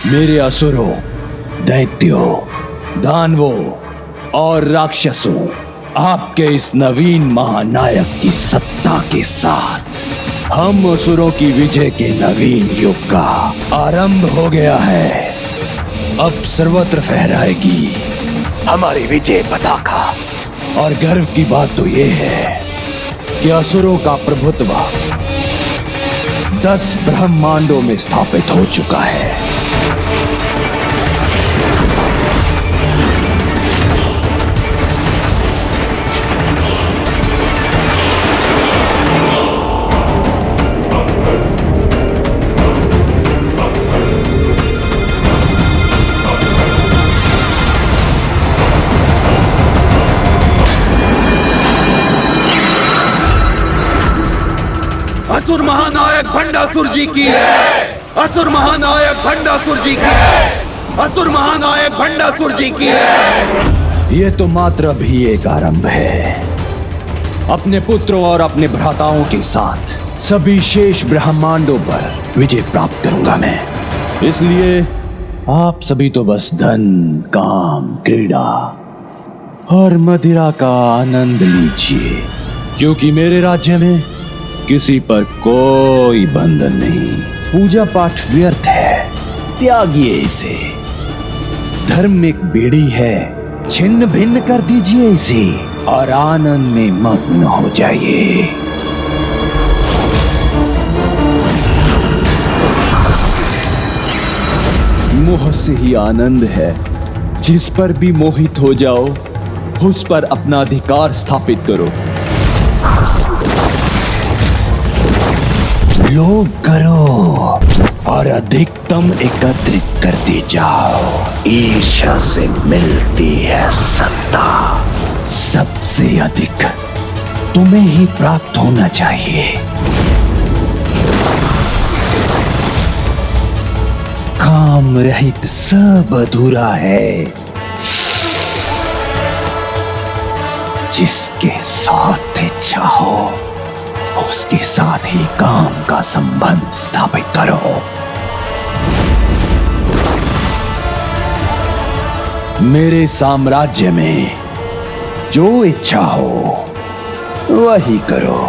मेरे असुरों, दैत्यों, दानवों और राक्षसों, आपके इस नवीन महानायक की सत्ता के साथ हम असुरों की विजय के नवीन युग का आरंभ हो गया है। अब सर्वत्र फहराएगी हमारी विजय पताका। और गर्व की बात तो ये है कि असुरों का प्रभुत्व 10 ब्रह्मांडों में स्थापित हो चुका है। असुर महानायक भंडासुर जी की, असुर महानायक भंडासुर जी की, असुर महानायक भंडासुर जी की। ये तो मात्र भी एक आरंभ है। अपने पुत्रों और अपने भ्राताओं के साथ सभी शेष ब्रह्मांडों पर विजय प्राप्त करूंगा मैं। इसलिए आप सभी तो बस धन, काम, क्रीड़ा और मदिरा का आनंद लीजिए, क्योंकि मेरे राज्य में किसी पर कोई बंधन नहीं। पूजा पाठ व्यर्थ है, त्यागिए इसे। धर्म एक बेड़ी है, छिन्न भिन्न कर दीजिए इसे और आनंद में मग्न हो जाइए। मोह से ही आनंद है। जिस पर भी मोहित हो जाओ, उस पर अपना अधिकार स्थापित करो। लोभ करो और अधिकतम एकत्रित करते जाओ। ईर्ष्या से मिलती है सत्ता। सबसे अधिक तुम्हें ही प्राप्त होना चाहिए। काम रहित सब अधूरा है। जिसके साथ इच्छा हो, उसके साथ ही काम का संबंध स्थापित करो। मेरे साम्राज्य में जो इच्छा हो वही करो।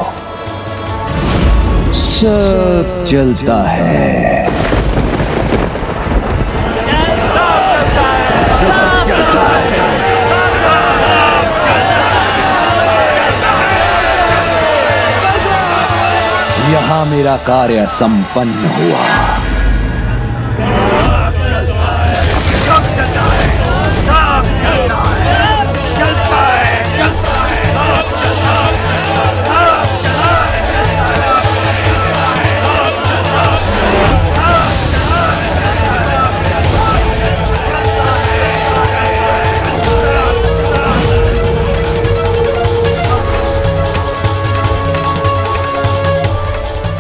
सब चलता है। यहाँ मेरा कार्य संपन्न हुआ।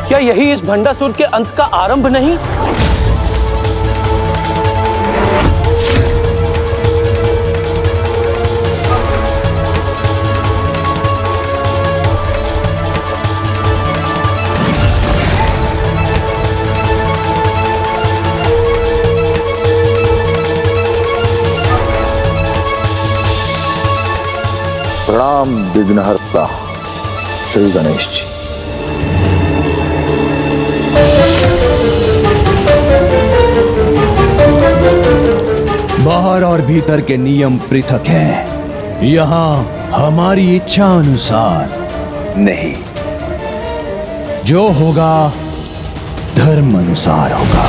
क्या यही इस भंडासुर के अंत का आरंभ नहीं? प्रणाम विघ्नहर्ता श्री गणेश जी। बाहर और भीतर के नियम पृथक हैं। यहाँ हमारी इच्छा अनुसार नहीं, जो होगा धर्म अनुसार होगा।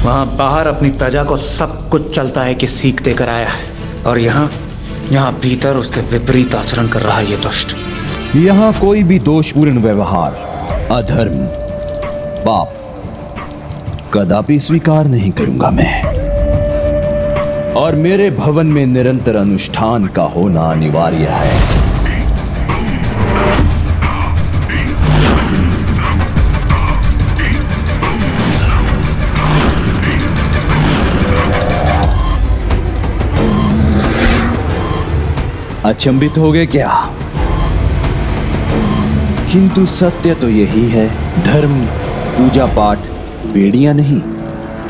वहां बाहर अपनी प्रजा को सब कुछ चलता है कि सीख देकर आया है, और यहाँ भीतर उसके विपरीत आचरण कर रहा है ये दुष्ट। यहाँ कोई भी दोषपूर्ण व्यवहार, अधर्म, पाप कदापि स्वीकार नहीं करूंगा मैं। और मेरे भवन में निरंतर अनुष्ठान का होना अनिवार्य है। अचंभित हो गए क्या? किंतु सत्य तो यही है, धर्म, पूजा पाठ बेड़ियां नहीं,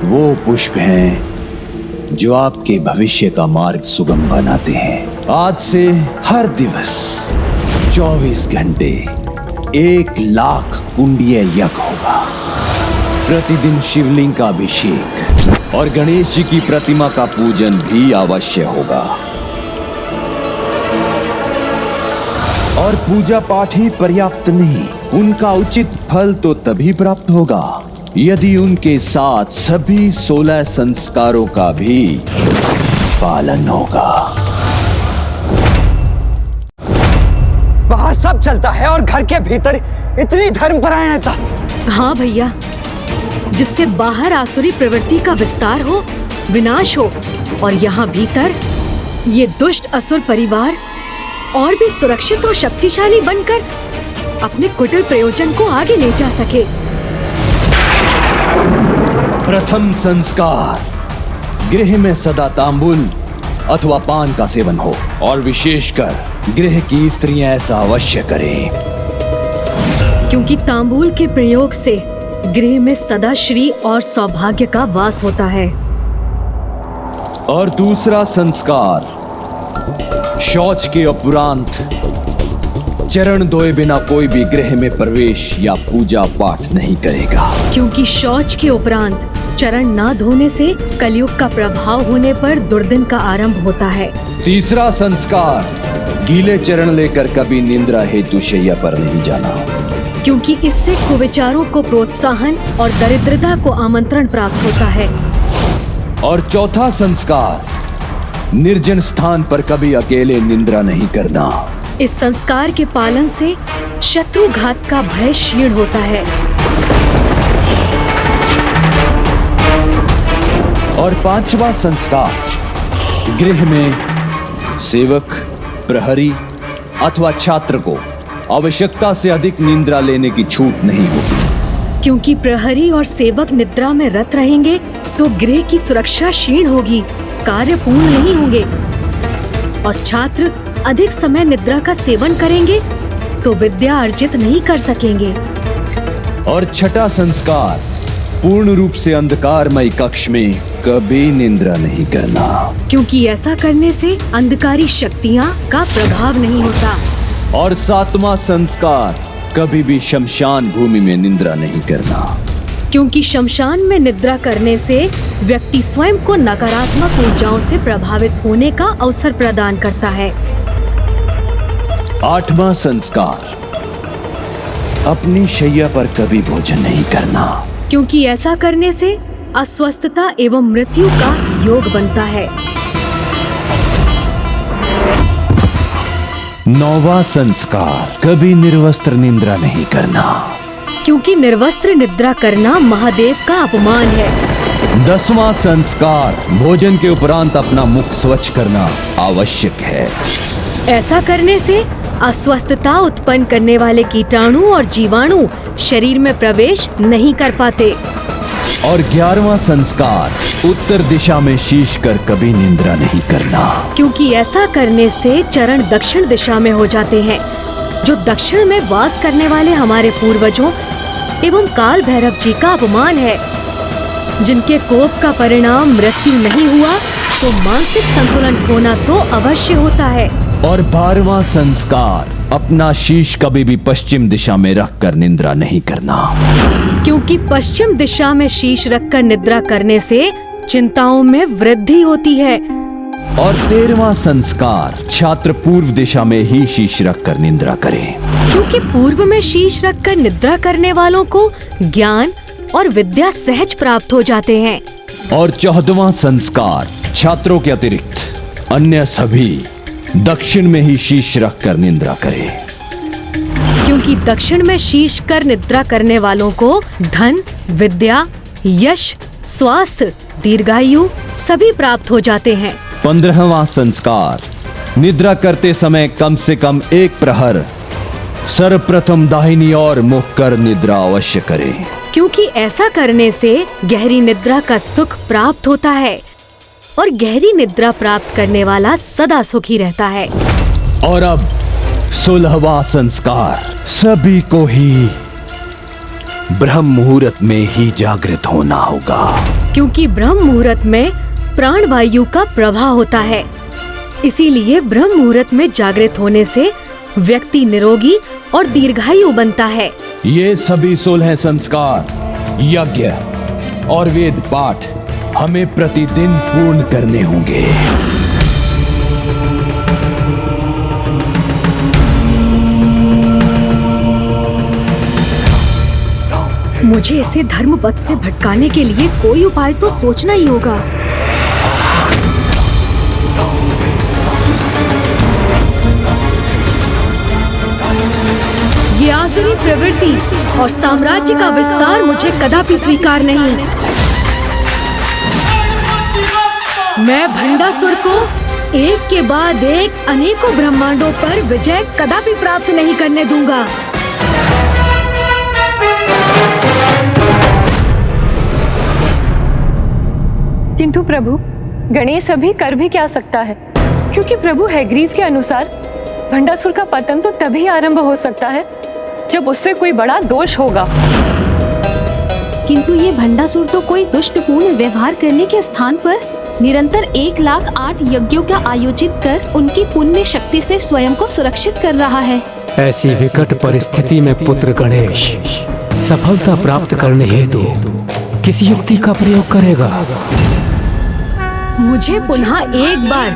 वो पुष्प हैं जो आपके भविष्य का मार्ग सुगम बनाते हैं। आज से हर दिवस 24 घंटे 1,00,000 कुंडीय यज्ञ होगा। प्रतिदिन शिवलिंग का अभिषेक और गणेश जी की प्रतिमा का पूजन भी अवश्य होगा। और पूजा पाठ ही पर्याप्त नहीं, उनका उचित फल तो तभी प्राप्त होगा यदि उनके साथ सभी 16 संस्कारों का भी पालन होगा। बाहर सब चलता है और घर के भीतर इतनी धर्मपरायणता। हाँ भैया, जिससे बाहर आसुरी प्रवृत्ति का विस्तार हो, विनाश हो, और यहाँ भीतर ये दुष्ट असुर परिवार और भी सुरक्षित और शक्तिशाली बनकर अपने कुटिल प्रयोजन को आगे ले जा सके। प्रथम संस्कार, गृह में सदा तांबुल अथवा पान का सेवन हो, और विशेषकर गृह की स्त्रियां ऐसा अवश्य करें, क्योंकि तांबूल के प्रयोग से गृह में सदा श्री और सौभाग्य का वास होता है। और दूसरा संस्कार, शौच के उपरांत चरण धोए बिना कोई भी गृह में प्रवेश या पूजा पाठ नहीं करेगा। क्योंकि शौच के उपरांत चरण ना धोने से कलयुग का प्रभाव होने पर दुर्दिन का आरंभ होता है। तीसरा संस्कार, गीले चरण लेकर कभी निंद्रा हेतु शैया पर नहीं जाना, क्योंकि इससे कुविचारों को प्रोत्साहन और दरिद्रता को आमंत्रण प्राप्त होता है। और चौथा संस्कार, निर्जन स्थान पर कभी अकेले निंद्रा नहीं करना। इस संस्कार के पालन से शत्रुघात का भय क्षीण होता है। और पांचवा संस्कार, गृह में सेवक, प्रहरी अथवा छात्र को आवश्यकता से अधिक निद्रा लेने की छूट नहीं होगी। क्योंकि प्रहरी और सेवक निद्रा में रत रहेंगे तो गृह की सुरक्षा क्षीण होगी, कार्य पूर्ण नहीं होंगे। और छात्र अधिक समय निद्रा का सेवन करेंगे तो विद्या अर्जित नहीं कर सकेंगे। और छठा संस्कार, पूर्ण रूप से अंधकारमय कक्ष में कभी निद्रा नहीं करना, क्योंकि ऐसा करने से अंधकारी शक्तियां का प्रभाव नहीं होता। और सातवां संस्कार, कभी भी शमशान भूमि में निद्रा नहीं करना, क्योंकि शमशान में निद्रा करने से व्यक्ति स्वयं को नकारात्मक ऊर्जाओं से प्रभावित होने का अवसर प्रदान करता है। आठवां संस्कार, अपनी शैया पर कभी भोजन नहीं करना, क्योंकि ऐसा करने से अस्वस्थता एवं मृत्यु का योग बनता है। नौवां संस्कार, कभी निर्वस्त्र निद्रा नहीं करना, क्योंकि निर्वस्त्र निद्रा करना महादेव का अपमान है। 10वां संस्कार, भोजन के उपरांत अपना मुख स्वच्छ करना आवश्यक है। ऐसा करने से अस्वस्थता उत्पन्न करने वाले कीटाणु और जीवाणु शरीर में प्रवेश नहीं कर पाते। और 11वां संस्कार, उत्तर दिशा में शीश कर कभी निद्रा नहीं करना, क्योंकि ऐसा करने से चरण दक्षिण दिशा में हो जाते हैं। जो दक्षिण में वास करने वाले हमारे पूर्वजों एवं काल भैरव जी का अपमान है। जिनके कोप का परिणाम मृत्यु नहीं हुआ तो मानसिक संतुलन खोना तो अवश्य होता है। और 12वां संस्कार, अपना शीश कभी भी पश्चिम दिशा में रखकर निद्रा नहीं करना, क्योंकि पश्चिम दिशा में शीश रखकर निद्रा करने से चिंताओं में वृद्धि होती है। और 13वां संस्कार, छात्र पूर्व दिशा में ही शीश रखकर निद्रा करें, क्योंकि पूर्व में शीश रखकर निद्रा करने वालों को ज्ञान और विद्या सहज प्राप्त हो जाते हैं। और 14वां संस्कार, छात्रों के अतिरिक्त अन्य सभी दक्षिण में ही शीश रखकर निद्रा करें, क्योंकि दक्षिण में शीश कर निद्रा करने वालों को धन, विद्या, यश, स्वास्थ्य, दीर्घायु सभी प्राप्त हो जाते हैं। 15वां संस्कार, निद्रा करते समय कम से कम 1 प्रहर सर्वप्रथम दाहिनी ओर मुख कर निद्रा अवश्य करें, क्योंकि ऐसा करने से गहरी निद्रा का सुख प्राप्त होता है और गहरी निद्रा प्राप्त करने वाला सदा सुखी रहता है। और अब 16वां संस्कार, सभी को ही ब्रह्म मुहूर्त में ही जागृत होना होगा, क्योंकि ब्रह्म मुहूर्त में प्राण वायु का प्रवाह होता है। इसीलिए ब्रह्म मुहूर्त में जागृत होने से व्यक्ति निरोगी और दीर्घायु बनता है। ये सभी 16 संस्कार, यज्ञ और वेद पाठ हमें प्रतिदिन पूर्ण करने होंगे। मुझे इसे धर्म पथ से भटकाने के लिए कोई उपाय तो सोचना ही होगा। ये आसुरी प्रवृत्ति और साम्राज्य का विस्तार मुझे कदापि स्वीकार नहीं। मैं भंडासुर को एक के बाद एक अनेकों ब्रह्मांडों पर विजय कदापि प्राप्त नहीं करने दूंगा। किंतु प्रभु, गणेश अभी कर भी क्या सकता है, क्योंकि प्रभु हैग्रीव के अनुसार भंडासुर का पतन तो तभी आरंभ हो सकता है जब उससे कोई बड़ा दोष होगा। किंतु ये भंडासुर तो कोई दुष्टपूर्ण व्यवहार करने के स्थान पर निरंतर 1,08,000 यज्ञों का आयोजित कर उनकी पुण्य शक्ति से स्वयं को सुरक्षित कर रहा है। ऐसी विकट परिस्थिति में पुत्र गणेश सफलता प्राप्त करने हेतु किस युक्ति का प्रयोग करेगा? मुझे पुनः एक बार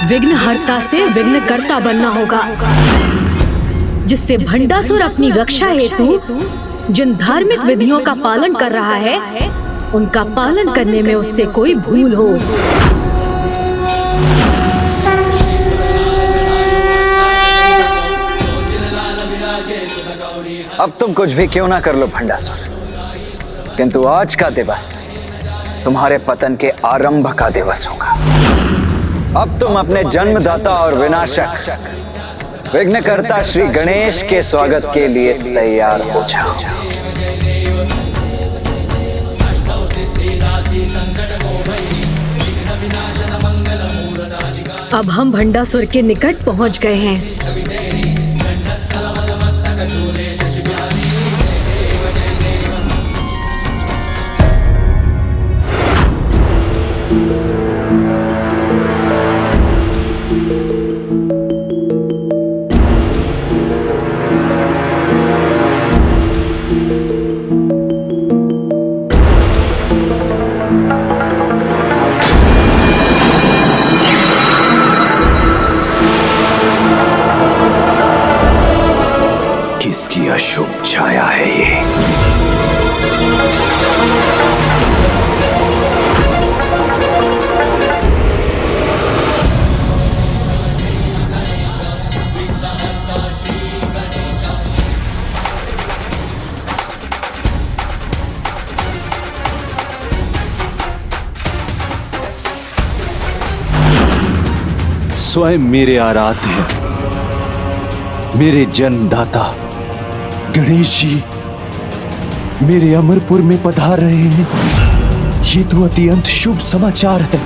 विघ्नहर्ता से विघ्नकर्ता बनना होगा, जिससे भंडासुर अपनी रक्षा हेतु जिन धार्मिक विधियों का पालन कर रहा है, उनका पालन करने में उससे कोई भूल हो। अब तुम कुछ भी क्यों ना कर लो भंडासुर, किंतु आज का दिवस तुम्हारे पतन के आरंभ का दिवस होगा। अब तुम अपने जन्मदाता और विनाशक विघ्नकर्ता श्री गणेश के स्वागत के लिए तैयार हो जाओ। अब हम भंडासुर के निकट पहुंच गए हैं। किसकी अशुभ छाया है ये? स्वयं मेरे आराध्य, मेरे जन्मदाता गणेश जी मेरे अमरपुर में पधार रहे हैं। ये तो अत्यंत शुभ समाचार है।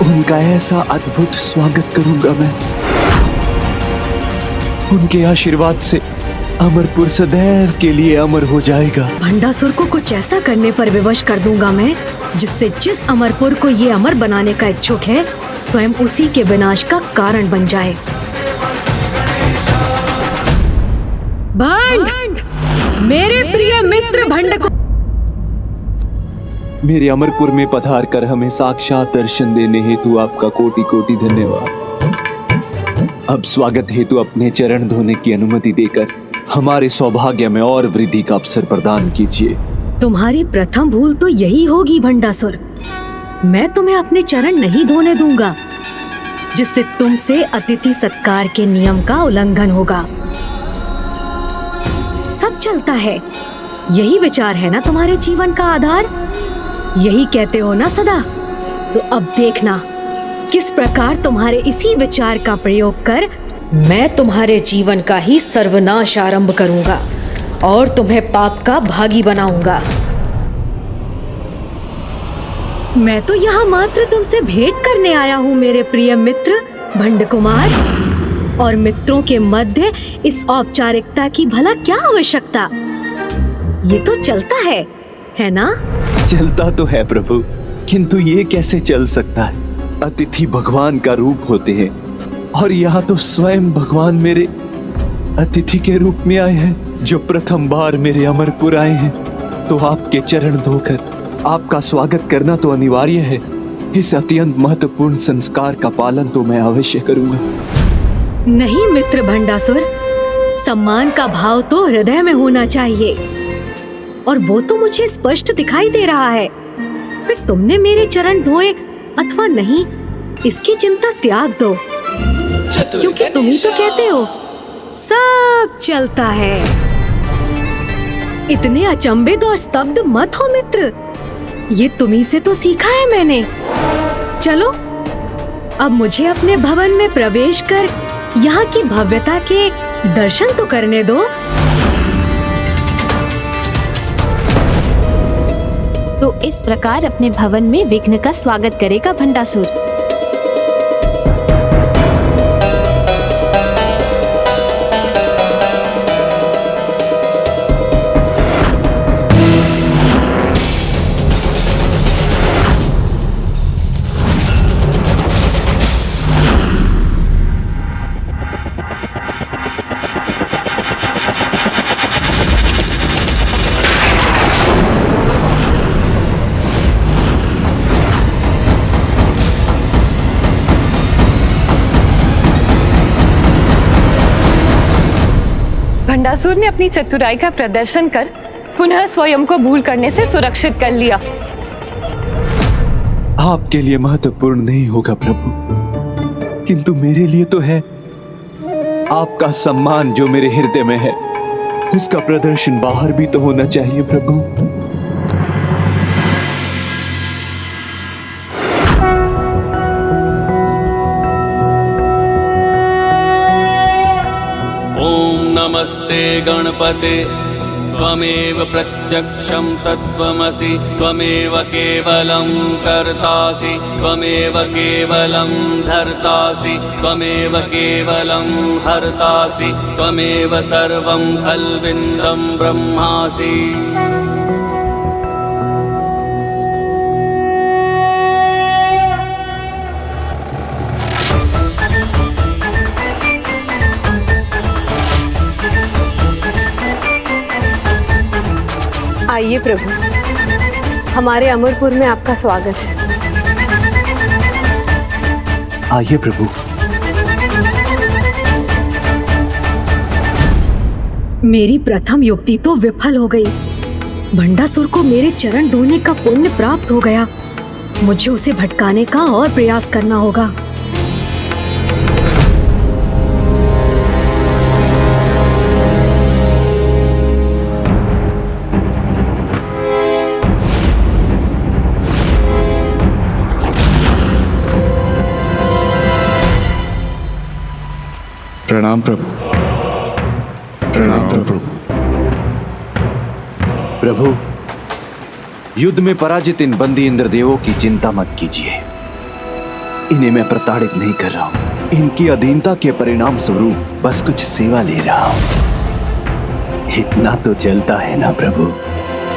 उनका ऐसा अद्भुत स्वागत करूंगा मैं। उनके आशीर्वाद से अमरपुर सदैव के लिए अमर हो जाएगा। भंडासुर को कुछ ऐसा करने पर विवश कर दूंगा मैं, जिससे जिस अमरपुर को ये अमर बनाने का इच्छुक है, स्वयं उसी के विनाश का कारण बन जाए। भंड, मेरे प्रिय मित्र भंड को मेरे अमरपुर में पधार कर हमें साक्षात दर्शन देने हेतु आपका कोटि कोटि धन्यवाद। अब स्वागत हेतु अपने चरण धोने की अनुमति देकर हमारे सौभाग्य में और वृद्धि का अवसर प्रदान कीजिए। तुम्हारी प्रथम भूल तो यही होगी भंडासुर। मैं तुम्हें अपने चरण नहीं धोने दूंगा, जिससे तुमसे अतिथि सत्कार के नियम का उल्लंघन होगा। सब चलता है, यही विचार है ना तुम्हारे जीवन का आधार? यही कहते हो ना सदा? तो अब देखना किस प्रकार तुम्हारे इसी विचार का प्रयोग कर मैं तुम्हारे जीवन का ही सर्वनाश आरंभ करूंगा और तुम्हें पाप का भागी बनाऊंगा। मैं तो यहाँ मात्र तुमसे भेंट करने आया हूँ मेरे प्रिय मित्र भंड कुमार, और मित्रों के मध्य इस औपचारिकता की भला क्या आवश्यकता? ये तो चलता है ना? चलता तो है प्रभु, किंतु ये कैसे चल सकता है? अतिथि भगवान का रूप होते हैं, और यहाँ तो स्वयं भगवान मेरे अतिथि के रूप में आए हैं, जो प्रथम बार मेरे अमरपुर आए हैं। तो आपके चरण धोकर आपका स्वागत करना तो अनिवार्य है। इस अत्यंत महत्वपूर्ण संस्कार का पालन तो मैं अवश्य करूंगा। नहीं मित्र भंडासुर, सम्मान का भाव तो हृदय में होना चाहिए, और वो तो मुझे स्पष्ट दिखाई दे रहा है। फिर तुमने मेरे चरण धोए अथवा नहीं, इसकी चिंता त्याग दो, क्योंकि तुम ही तो कहते हो सब चलता है। इतने अचंभित और स्तब्ध मत हो मित्र, ये तुम्ही से तो सीखा है मैंने। चलो अब मुझे अपने भवन में प्रवेश कर यहाँ की भव्यता के दर्शन तो करने दो। तो इस प्रकार अपने भवन में विघ्न का स्वागत करेगा भंडासुर। भंडासुर ने अपनी चतुराई का प्रदर्शन कर पुनः स्वयं को भूल करने से सुरक्षित कर लिया। आपके लिए महत्वपूर्ण नहीं होगा प्रभु, किंतु मेरे लिए तो है। आपका सम्मान जो मेरे हृदय में है, इसका प्रदर्शन बाहर भी तो होना चाहिए प्रभु। ओम नमस्ते गणपते त्वमेव प्रत्यक्षं तत्त्वमसि त्वमेव केवलं कर्तासि त्वमेव केवलं धर्तासि त्वमेव केवलं हर्तासि त्वमेव सर्वं खल्विन्दं ब्रह्मासि। आइए प्रभु, हमारे अमरपुर में आपका स्वागत है। आइए प्रभु। मेरी प्रथम युक्ति तो विफल हो गई। भंडासुर को मेरे चरण धोने का पुण्य प्राप्त हो गया। मुझे उसे भटकाने का और प्रयास करना होगा। प्रणाम प्रभु। प्रणाम प्रभु। प्रभु, युद्ध में पराजित इन बंदी इंद्रदेवों की चिंता मत कीजिए। इन्हें मैं प्रताड़ित नहीं कर रहा हूं। इनकी अधीनता के परिणाम स्वरूप बस कुछ सेवा ले रहा हूं। इतना तो चलता है ना प्रभु।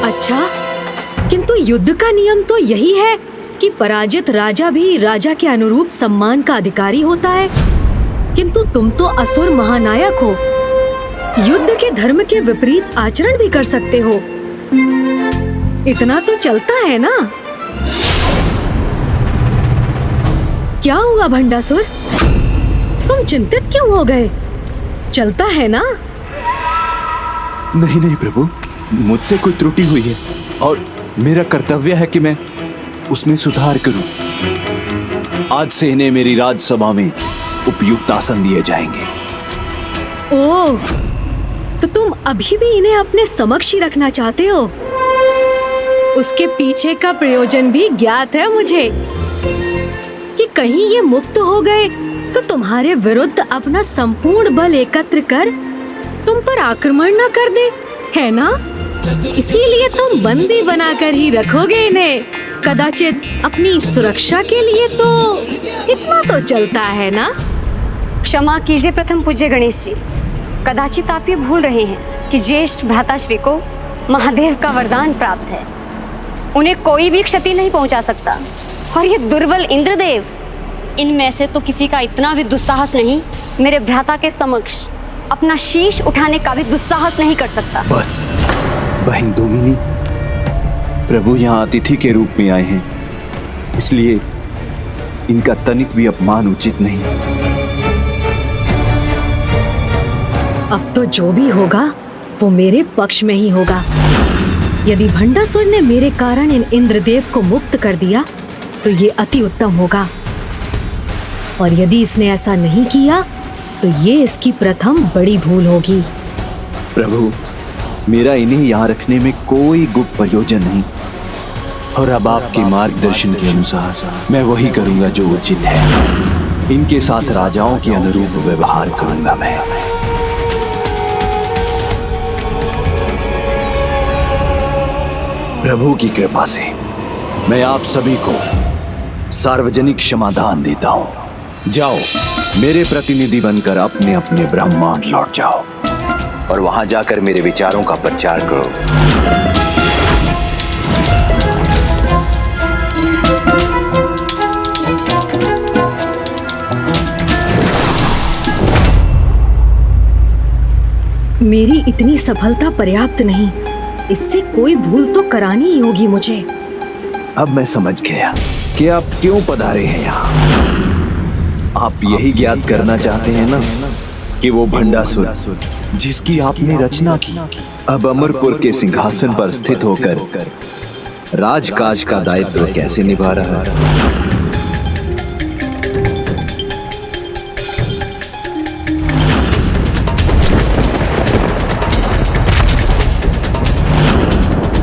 अच्छा, किंतु युद्ध का नियम तो यही है कि पराजित राजा भी राजा के अनुरूप सम्मान का अधिकारी होता है। किंतु तुम तो असुर महानायक हो, युद्ध के धर्म के विपरीत आचरण भी कर सकते हो। इतना तो चलता है ना? क्या हुआ भंडासुर, तुम चिंतित क्यों हो गए? चलता है ना? नहीं नहीं प्रभु, मुझसे कोई त्रुटि हुई है और मेरा कर्तव्य है कि मैं उसमें सुधार करूं। आज से इन्हें मेरी राजसभा में उपयुक्त आसन दिए जाएंगे। ओह, तो तुम अभी भी इन्हें अपने समक्ष ही रखना चाहते हो? उसके पीछे का प्रयोजन भी ज्ञात है मुझे कि कहीं ये मुक्त हो गए तो तुम्हारे विरुद्ध अपना संपूर्ण बल एकत्र कर तुम पर आक्रमण न कर दे, है ना? इसीलिए तुम बंदी बनाकर ही रखोगे इन्हें। कदाचित अपनी सुरक्षा के लिए तो इतना तो चलता है ना? क्षमा कीजिए प्रथम पूज्य गणेश जी, कदाचित आप ये भूल रहे हैं कि ज्येष्ठ भ्राताश्री को महादेव का वरदान प्राप्त है। उन्हें कोई भी क्षति नहीं पहुंचा सकता। और ये दुर्बल इंद्रदेव, इनमें से तो किसी का इतना भी दुस्साहस नहीं मेरे भ्राता के समक्ष अपना शीश उठाने का भी दुस्साहस नहीं कर सकता। बस बहन दोमिनी, प्रभु यहाँ अतिथि के रूप में आए हैं, इसलिए इनका तनिक भी अपमान उचित नहीं। अब तो जो भी होगा वो मेरे पक्ष में ही होगा। यदि भंडासुर ने मेरे कारण इन इंद्रदेव को मुक्त कर दिया तो ये अति उत्तम होगा, और यदि इसने ऐसा नहीं किया तो ये इसकी प्रथम बड़ी भूल होगी। प्रभु, मेरा इन्हें यहाँ रखने में कोई गुप्त प्रयोजन नहीं, और अब आपके मार्गदर्शन के अनुसार मैं वही करूंगा जो उचित है। इनके साथ राजाओं के अनुरूप व्यवहार करूंगा मैं। प्रभु की कृपा से मैं आप सभी को सार्वजनिक क्षमादान देता हूं। जाओ, मेरे प्रतिनिधि बनकर अपने अपने ब्रह्मांड लौट जाओ और वहां जाकर मेरे विचारों का प्रचार करो। मेरी इतनी सफलता पर्याप्त नहीं, इससे कोई भूल तो करानी ही होगी मुझे। अब मैं समझ गया कि आप क्यों पधारे हैं यहाँ। आप यही ज्ञात करना चाहते हैं ना कि वो भंडासुर जिसकी आपने रचना की, अब अमरपुर के सिंहासन पर स्थित होकर राजकाज का दायित्व कैसे निभा रहा है?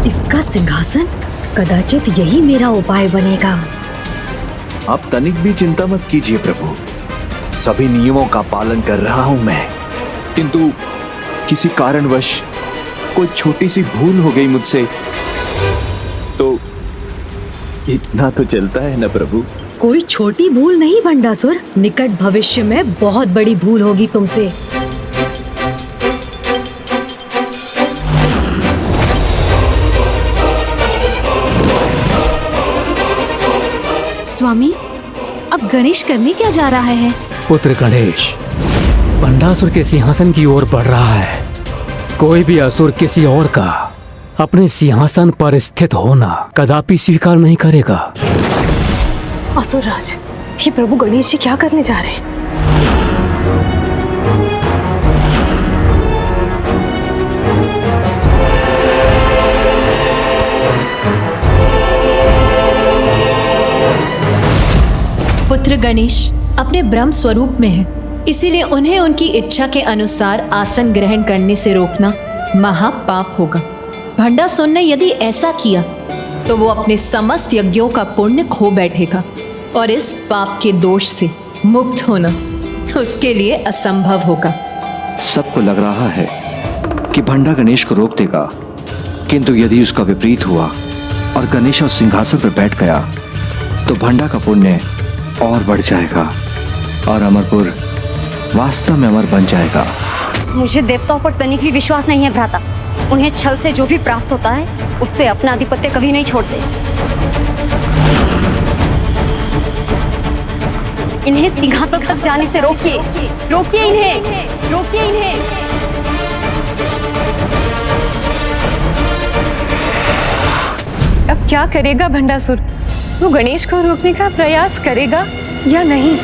इसका सिंहासन, कदाचित यही मेरा उपाय बनेगा। आप तनिक भी चिंता मत कीजिए प्रभु, सभी नियमों का पालन कर रहा हूं मैं, किंतु किसी कारणवश कोई छोटी सी भूल हो गई मुझसे, तो इतना तो चलता है ना प्रभु। कोई छोटी भूल नहीं भंडासुर, निकट भविष्य में बहुत बड़ी भूल होगी तुमसे। स्वामी, अब गणेश करने क्या जा रहा है? पुत्र गणेश भंडासुर के सिंहासन की ओर बढ़ रहा है। कोई भी असुर किसी और का अपने सिंहासन पर स्थित होना कदापि स्वीकार नहीं करेगा। असुरराज, ये प्रभु गणेश जी क्या करने जा रहे हैं? पुत्र गणेश अपने ब्रह्म स्वरूप में है, इसीलिए उन्हें उनकी इच्छा के अनुसार आसन ग्रहण करने से रोकना महापाप होगा। भंडासुर ने यदि ऐसा किया तो वो अपने समस्त यज्ञों का पुण्य खो बैठेगा और इस पाप के दोष से मुक्त होना उसके लिए असंभव होगा। सबको लग रहा है कि भंडा गणेश को रोक देगा, किंतु यदि उसका विपरीत हुआ और गणेश उस सिंहासन पर बैठ गया तो भंडा का पुण्य और बढ़ जाएगा और अमरपुर वास्तव में अमर बन जाएगा। मुझे देवताओं पर तनिक भी विश्वास नहीं है भ्राता। उन्हें छल से जो भी प्राप्त होता है उस पे अपना आधिपत्य कभी नहीं छोड़ते। इन्हें सिंहासन तक जाने से रोकिए, रोकिए इन्हें, रोकिए इन्हें। अब क्या करेगा भंडासुर? वो गणेश को रोकने का प्रयास करेगा या नहीं?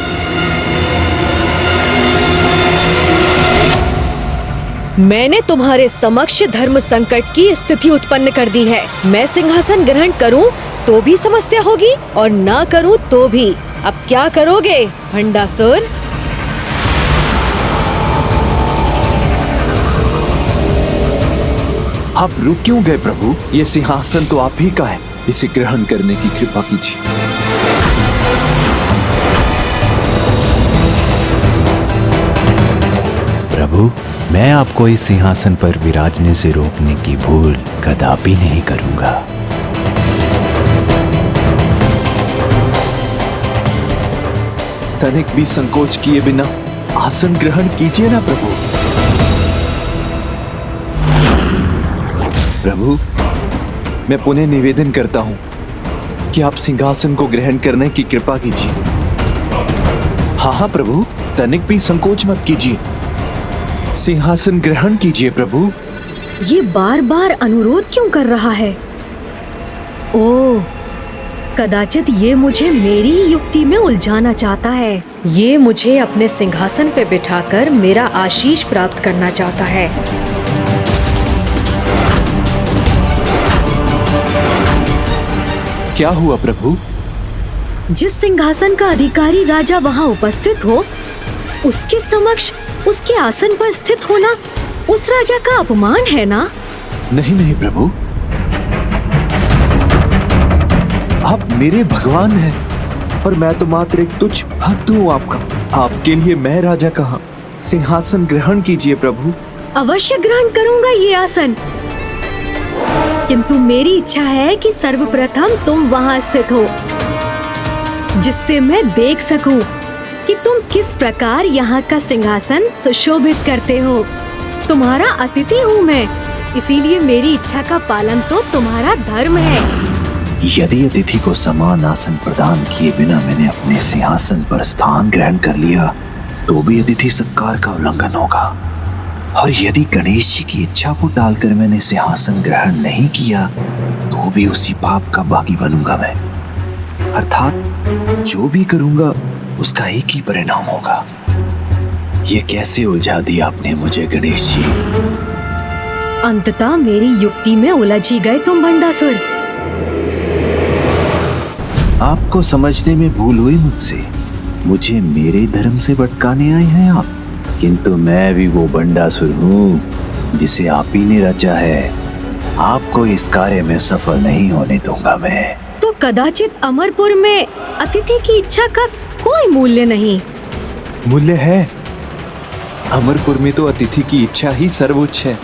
मैंने तुम्हारे समक्ष धर्म संकट की स्थिति उत्पन्न कर दी है। मैं सिंहासन ग्रहण करूं तो भी समस्या होगी और ना करूं तो भी। अब क्या करोगे भंडासुर? आप रुक क्यों गए प्रभु? ये सिंहासन तो आप ही का है, इसे ग्रहण करने की कृपा कीजिए। प्रभु, मैं आपको इस सिंहासन पर विराजने से रोकने की भूल कदापि नहीं करूंगा। तनिक भी संकोच किए बिना आसन ग्रहण कीजिए ना प्रभु। प्रभु, मैं पुनः निवेदन करता हूं कि आप सिंहासन को ग्रहण करने की कृपा कीजिए। हाँ हाँ प्रभु, तनिक भी संकोच मत कीजिए, सिंहासन ग्रहण कीजिए प्रभु। ये बार बार अनुरोध क्यों कर रहा है? ओह, कदाचित ये मुझे मेरी युक्ति में उलझाना चाहता है। ये मुझे अपने सिंहासन पे बिठाकर मेरा आशीष प्राप्त करना चाहता है। क्या हुआ प्रभु? जिस सिंहासन का अधिकारी राजा वहाँ उपस्थित हो, उसके समक्ष उसके आसन पर स्थित होना उस राजा का अपमान है ना? नहीं नहीं प्रभु, आप मेरे भगवान हैं और मैं तो मात्र एक तुच्छ भक्त हूँ आपका। आपके लिए मैं राजा कहाँ? सिंहासन ग्रहण कीजिए प्रभु। अवश्य ग्रहण करूंगा ये आसन, किंतु मेरी इच्छा है कि सर्वप्रथम तुम वहाँ स्थित हो, जिससे मैं देख सकूं कि तुम किस प्रकार यहाँ का सिंहासन सुशोभित करते हो। तुम्हारा अतिथि हूँ मैं, इसीलिए मेरी इच्छा का पालन तो तुम्हारा धर्म है। यदि अतिथि को समान आसन प्रदान किए बिना मैंने अपने सिंहासन पर स्थान ग्रहण कर लिया तो भी अतिथि सत्कार का उल्लंघन होगा, और यदि गणेश जी की इच्छा को टालकर मैंने सिंहासन ग्रहण नहीं किया तो भी उसी पाप का भागी बनूंगा मैं। अर्थात जो भी करूंगा उसका एक ही परिणाम होगा। ये कैसे उलझा दिया आपने मुझे गणेश जी? अंततः मेरी युक्ति में उलझ ही गए तुम भंडासुर। आपको समझने में भूल हुई मुझसे। मुझे मेरे धर्म से भटकाने आए हैं आप, किंतु मैं भी वो भंडासुर हूँ जिसे आप ही ने रचा है। आपको इस कार्य में सफल नहीं होने दूंगा मैं। तो कदाचित अमरपुर में अतिथि की इच्छा का कोई मूल्य नहीं। मूल्य है। अमरपुर में तो अतिथि की इच्छा ही सर्वोच्च है।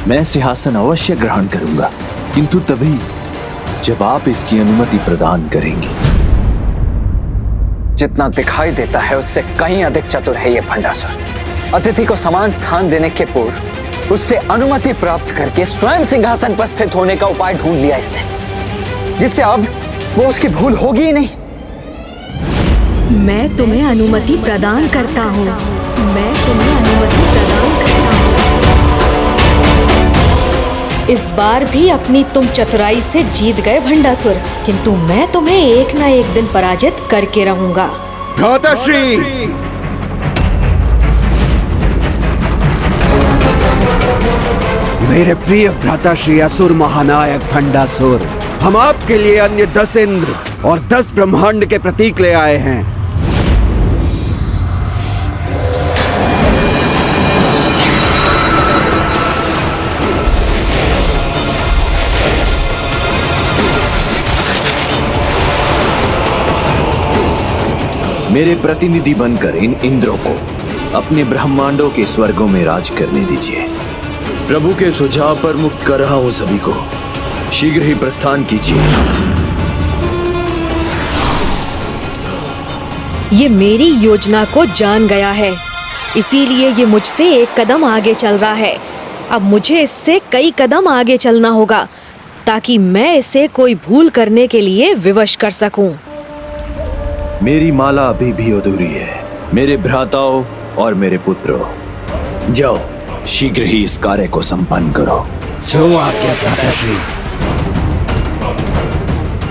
मैं सिंहासन अवश्य ग्रहण करूंगा, किंतु तभी जब आप इसकी अनुमति प्रदान करेंगे। जितना दिखाई देता है उससे कहीं अधिक चतुर है ये भंडासुर। अतिथि को समान स्थान देने के पूर्व उससे अनुमति प्राप्त करके स्वयं सिंहासन पर स्थित होने का उपाय ढूंढ लिया इसने, जिससे अब वो उसकी भूल होगी ही नहीं। मैं तुम्हें अनुमति प्रदान करता हूँ। मैं तुम्हें अनुमति प्रदान करता हूँ। इस बार भी अपनी तुम चतुराई से जीत गए भंडासुर, किंतु मैं तुम्हें एक ना एक दिन पराजित करके रहूंगा। भ्राताश्री, मेरे प्रिय भ्राताश्री असुर महानायक भंडासुर, हम आपके लिए अन्य 10 इंद्र और 10 ब्रह्मांड के प्रतीक ले आए हैं। मेरे प्रतिनिधि बनकर इन इंद्रों को अपने ब्रह्मांडों के स्वर्गों में राज करने दीजिए। प्रभु के सुझाव पर मुक्त कर रहा हूं सभी को। शीघ्र ही प्रस्थान कीजिए। ये मेरी योजना को जान गया है, इसीलिए ये मुझसे एक कदम आगे चल रहा है। अब मुझे इससे कई कदम आगे चलना होगा, ताकि मैं इसे कोई भूल करने के लिए विवश कर सकूं। मेरी माला अभी भी अधूरी है। मेरे भ्राताओं और मेरे पुत्रों, जाओ शीघ्र ही इस कार्य को संपन्न करो। जो आज्ञा भ्राताश्री।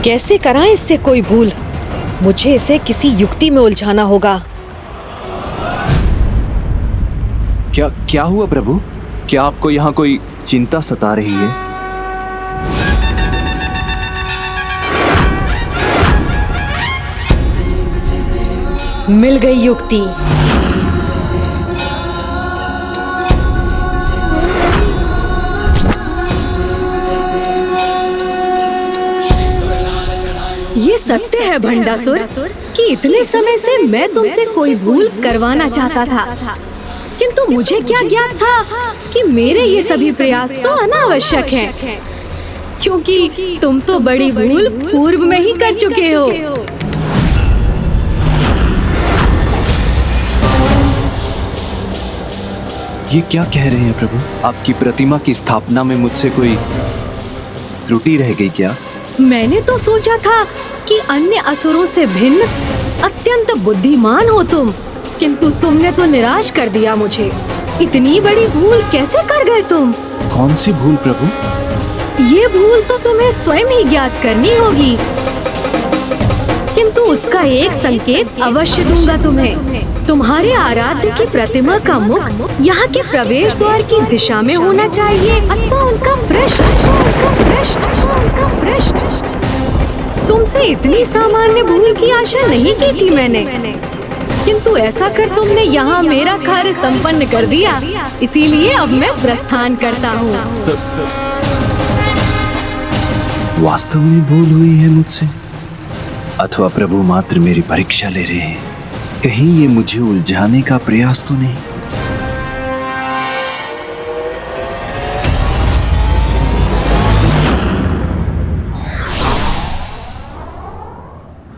कैसे कराएं इससे कोई भूल? मुझे इसे किसी युक्ति में उलझाना होगा। क्या हुआ प्रभु? क्या आपको यहाँ कोई चिंता सता रही है? मिल गई युक्ति। ये सत्य है भंडासुर कि इतने समय से मैं तुमसे कोई भूल करवाना चाहता था, किंतु मुझे क्या ज्ञात था कि मेरे ये सभी प्रयास तो अनावश्यक हैं, क्योंकि तुम तो बड़ी भूल पूर्व में ही कर चुके हो। ये क्या कह रहे हैं प्रभु? आपकी प्रतिमा की स्थापना में मुझसे कोई त्रुटि रह गई क्या? मैंने तो सोचा था कि अन्य असुरों से भिन्न अत्यंत बुद्धिमान हो तुम, किंतु तुमने तो निराश कर दिया मुझे। इतनी बड़ी भूल कैसे कर गए तुम? कौन सी भूल प्रभु? ये भूल तो तुम्हें स्वयं ही ज्ञात करनी होगी, किंतु उसका एक संकेत अवश्य दूंगा तुम्हें। तुम्हारे आराध्य की प्रतिमा का मुख यहाँ के प्रवेश द्वार की दिशा में होना चाहिए, अथवा उनका पृष्ठ। तुमसे इतनी सामान्य भूल की आशा नहीं की थी मैंने, किंतु ऐसा कर तुमने यहाँ मेरा कार्य संपन्न कर दिया। इसीलिए अब मैं प्रस्थान करता हूँ। वास्तव में भूल हुई है मुझसे, अथवा प्रभु मात्र मेरी परीक्षा ले रहे हैं? कहीं ये मुझे उलझाने का प्रयास तो नहीं?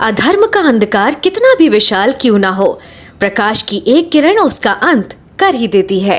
अधर्म का अंधकार कितना भी विशाल क्यों ना हो, प्रकाश की एक किरण उसका अंत कर ही देती है।